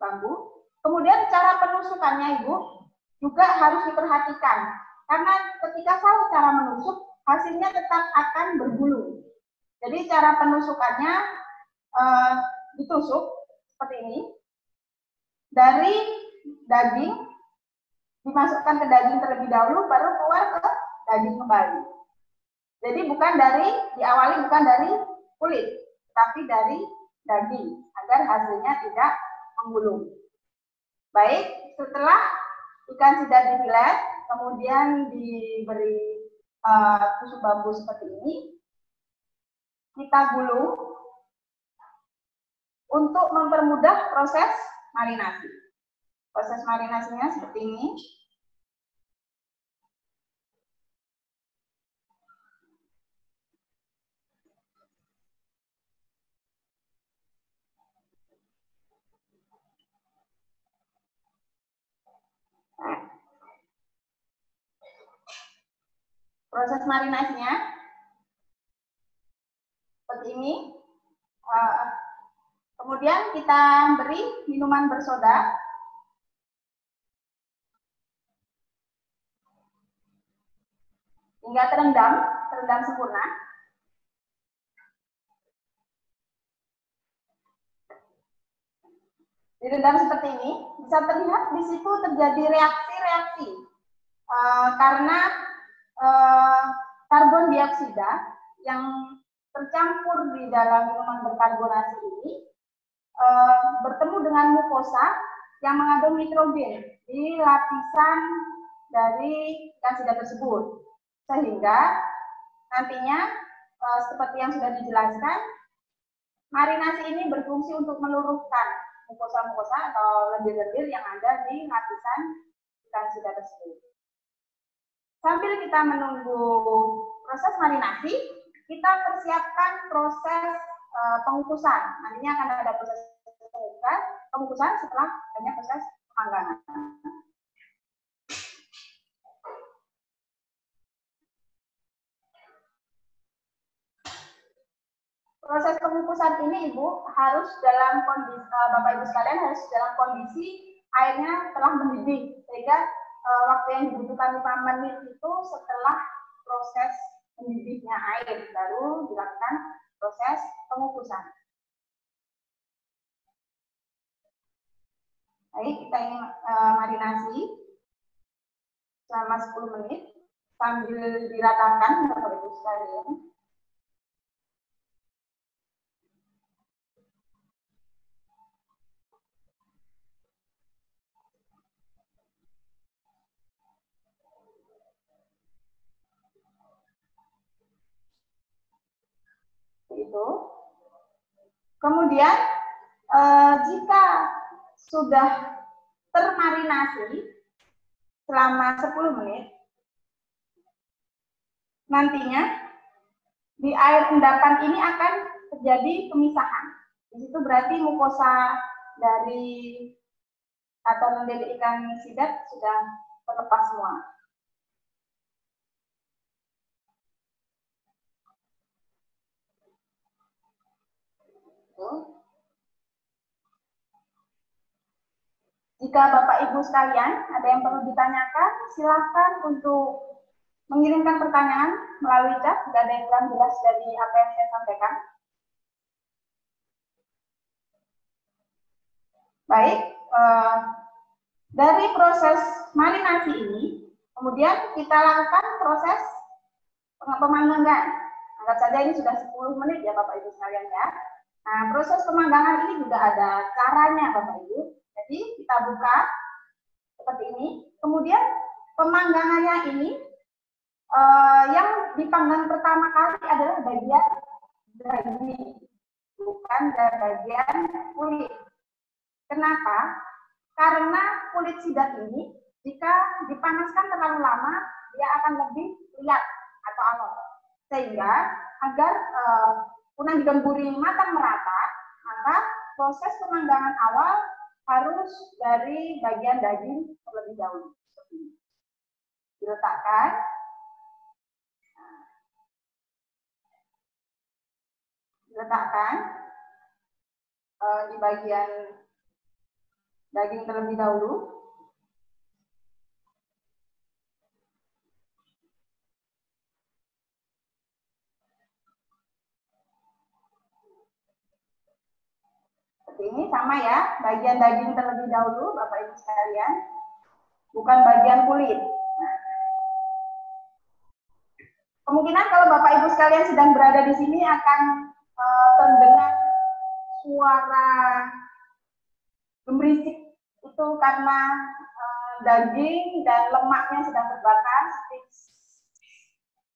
bambu. Kemudian cara penusukannya Ibu juga harus diperhatikan, karena ketika salah cara menusuk, hasilnya tetap akan bergulung. Jadi cara penusukannya ditusuk seperti ini, dari daging dimasukkan ke daging terlebih dahulu, baru keluar ke daging kembali. Jadi diawali bukan dari kulit, tapi dari daging, agar hasilnya tidak menggulung. Baik, setelah ikan sidat difilet, kemudian diberi tusuk bambu seperti ini, kita gulung untuk mempermudah proses marinasi. Proses marinasinya seperti ini. Proses marinasinya seperti ini. Kemudian kita beri minuman bersoda. Hingga terendam sempurna. Direndam seperti ini, bisa terlihat di situ terjadi reaksi-reaksi karena karbon dioksida yang tercampur di dalam minuman berkarbonasi ini bertemu dengan mukosa yang mengandung nitrogen di lapisan dari ikan sidap tersebut, sehingga nantinya seperti yang sudah dijelaskan, marinasi ini berfungsi untuk meluruhkan mukosa-mukosa atau lendir-lendir yang ada di lapisan ikan sidap tersebut. Sambil kita menunggu proses marinasi, kita persiapkan proses pengukusan. Nantinya akan ada proses pengukusan setelah adanya proses pemanggangan. Proses pengukusan ini Ibu harus dalam kondisi, Bapak Ibu sekalian harus dalam kondisi airnya telah mendidih, sehingga waktu yang dibutuhkan 5 menit itu setelah proses mendidihnya air, baru dilakukan proses pengukusan. Baik, kita ingin marinasi selama 10 menit sambil diratakan Bapak Ibu sekalian. Itu. Kemudian jika sudah termarinasi selama 10 menit, nantinya di air endapan ini akan terjadi pemisahan. Di situ berarti mukosa dari atau lendir ikan sidap sudah terlepas semua. Jika Bapak Ibu sekalian ada yang perlu ditanyakan, silakan untuk mengirimkan pertanyaan melalui chat jika ada yang kurang jelas dari apa yang saya sampaikan. Baik, dari proses marinasi ini, kemudian kita lakukan proses pemanggangan. Anggap saja ini sudah 10 menit ya Bapak Ibu sekalian ya. Nah, proses pemanggangan ini juga ada caranya Bapak Ibu. Jadi kita buka seperti ini. Kemudian pemanggangannya ini yang dipanggang pertama kali adalah bagian daging, bukan bagian kulit. Kenapa? Karena kulit sidap ini jika dipanaskan terlalu lama dia akan lebih liat atau alot. Sehingga agar kunang dan gurih matang merata, maka proses pemanggangan awal harus dari bagian daging terlebih dahulu. Diletakkan. Diletakkan di bagian daging terlebih dahulu. Ini sama ya, bagian daging terlebih dahulu Bapak Ibu sekalian, bukan bagian kulit. Nah, kemungkinan kalau Bapak Ibu sekalian sedang berada di sini akan terdengar suara gemerisik, itu karena daging dan lemaknya sedang terbakar,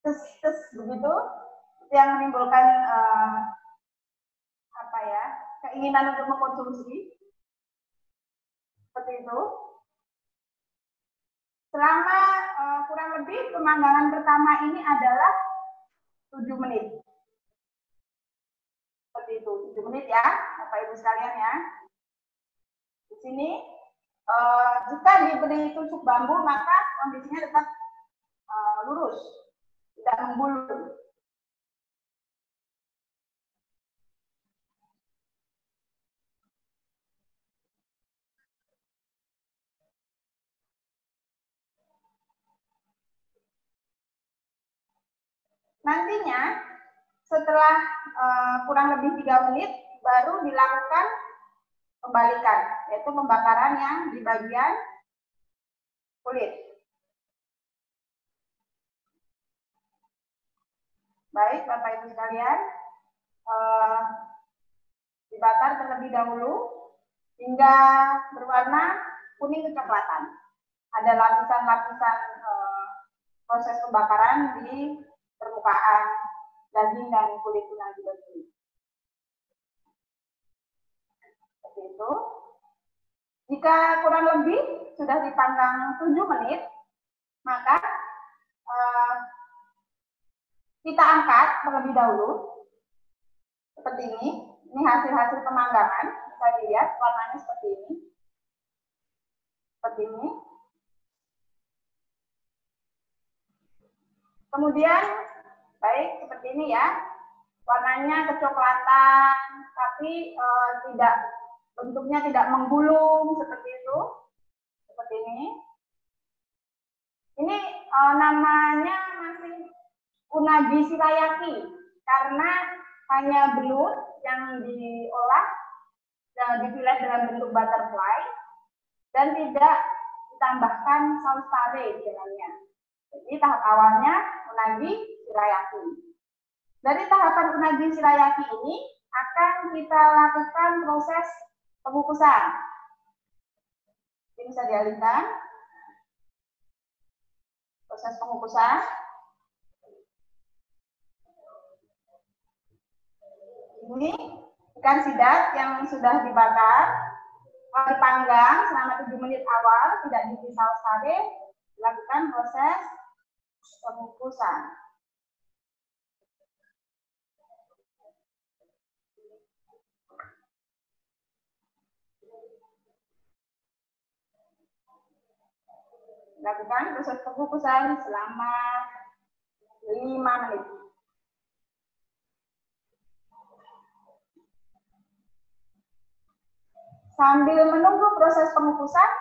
tes begitu, yang menimbulkan apa ya, keinginan untuk mengkonsumsi, seperti itu. Selama kurang lebih pemanggangan pertama ini adalah 7 menit. Seperti itu, 7 menit ya, Bapak Ibu sekalian ya. Di sini, jika diberi tusuk bambu, maka kondisinya tetap lurus, tidak membulur. Nantinya setelah kurang lebih 3 menit baru dilakukan pembalikan, yaitu pembakaran yang di bagian kulit. Baik Bapak Ibu sekalian, Dibakar terlebih dahulu hingga berwarna kuning kecoklatan. Ada lapisan-lapisan proses pembakaran di permukaan daging dan kulit unagi ini. Seperti itu. Jika kurang lebih sudah dipanggang 7 menit, maka kita angkat terlebih dahulu. Seperti ini. Ini hasil-hasil pemanggangan. Bisa dilihat warnanya seperti ini. Seperti ini. Kemudian, baik seperti ini ya. Warnanya kecoklatan, tapi bentuknya tidak menggulung seperti itu. Seperti ini. Ini namanya masih unagi shirayaki karena hanya belut yang diolah dan dipilah dalam bentuk butterfly dan tidak ditambahkan saus tare di dalamnya. Jadi tahap awalnya unagi shirayaki. Dari tahapan unagi shirayaki ini akan kita lakukan proses pengukusan. Ini bisa dialihkan. Proses pengukusan. Ini ikan sidat yang sudah dibakar, dipanggang selama 7 menit awal, tidak diberi saus sare, dilakukan proses pengukusan. Lakukan proses pengukusan selama 5 menit. Sambil menunggu proses pengukusan,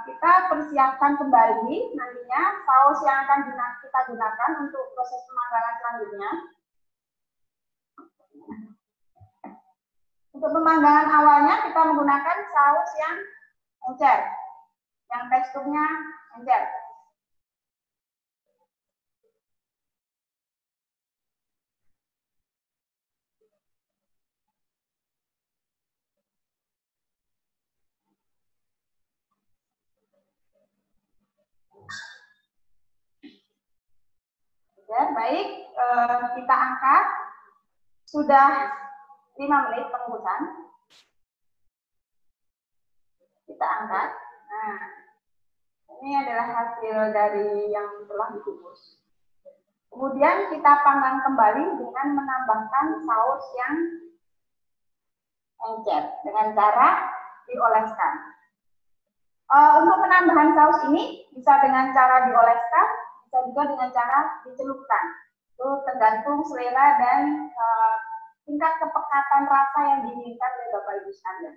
kita persiapkan kembali nantinya saus yang akan kita gunakan untuk proses pemanggangan selanjutnya. Untuk pemanggangan awalnya kita menggunakan saus yang encer, yang teksturnya encer. Ya, baik, kita angkat. Sudah 5 menit pengukusan. Kita angkat. Nah, ini adalah hasil dari yang telah dikukus. Kemudian kita panggang kembali dengan menambahkan saus yang encer dengan cara dioleskan. Untuk penambahan saus ini bisa dengan cara dioleskan, bisa juga dengan cara dicelupkan. Itu tergantung selera dan tingkat kepekatan rasa yang diinginkan oleh Bapak Ibu sekalian.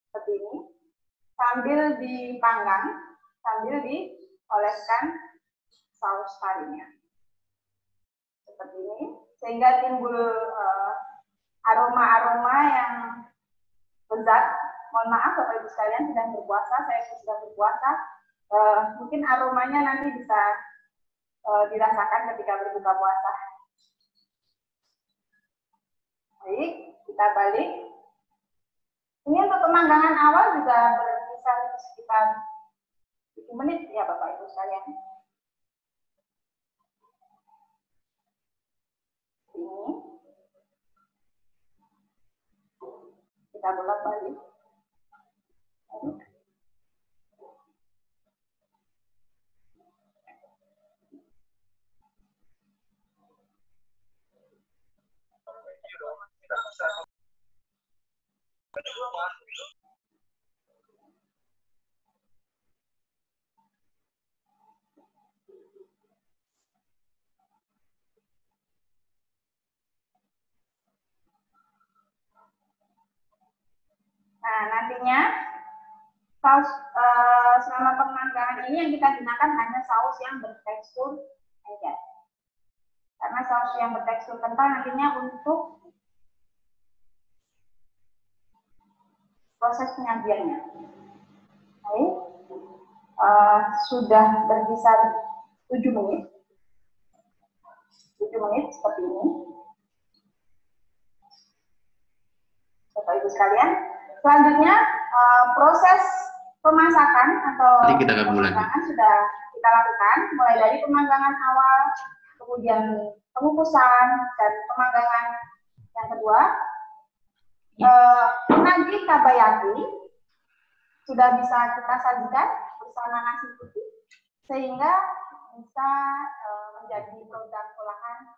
Seperti ini, sambil dipanggang, sambil dioleskan saus tarinya. Seperti ini, sehingga timbul aroma-aroma yang lezat. Mohon maaf Bapak Ibu sekalian sedang berpuasa, saya sudah berpuasa. Mungkin aromanya nanti bisa dirasakan ketika berbuka puasa. Baik, kita balik. Ini untuk pemanggangan awal juga berkisar sekitar 7 menit ya Bapak Ibu sekalian. Ini kita bolak-balik. Nah, nantinya saus selama pemanggangan ini yang kita gunakan hanya saus yang bertekstur encer. Karena saus yang bertekstur kental nantinya untuk proses penyajiannya. Baik, sudah berkisar 7 menit. 7 menit seperti ini. Bapak Ibu sekalian. Selanjutnya proses pemasakan atau pemanggangan sudah kita lakukan, mulai dari pemanggangan awal, kemudian pengukusan dan pemanggangan yang kedua. Nagi kabayaki sudah bisa kita sajikan bersama nasi putih sehingga bisa menjadi produk olahan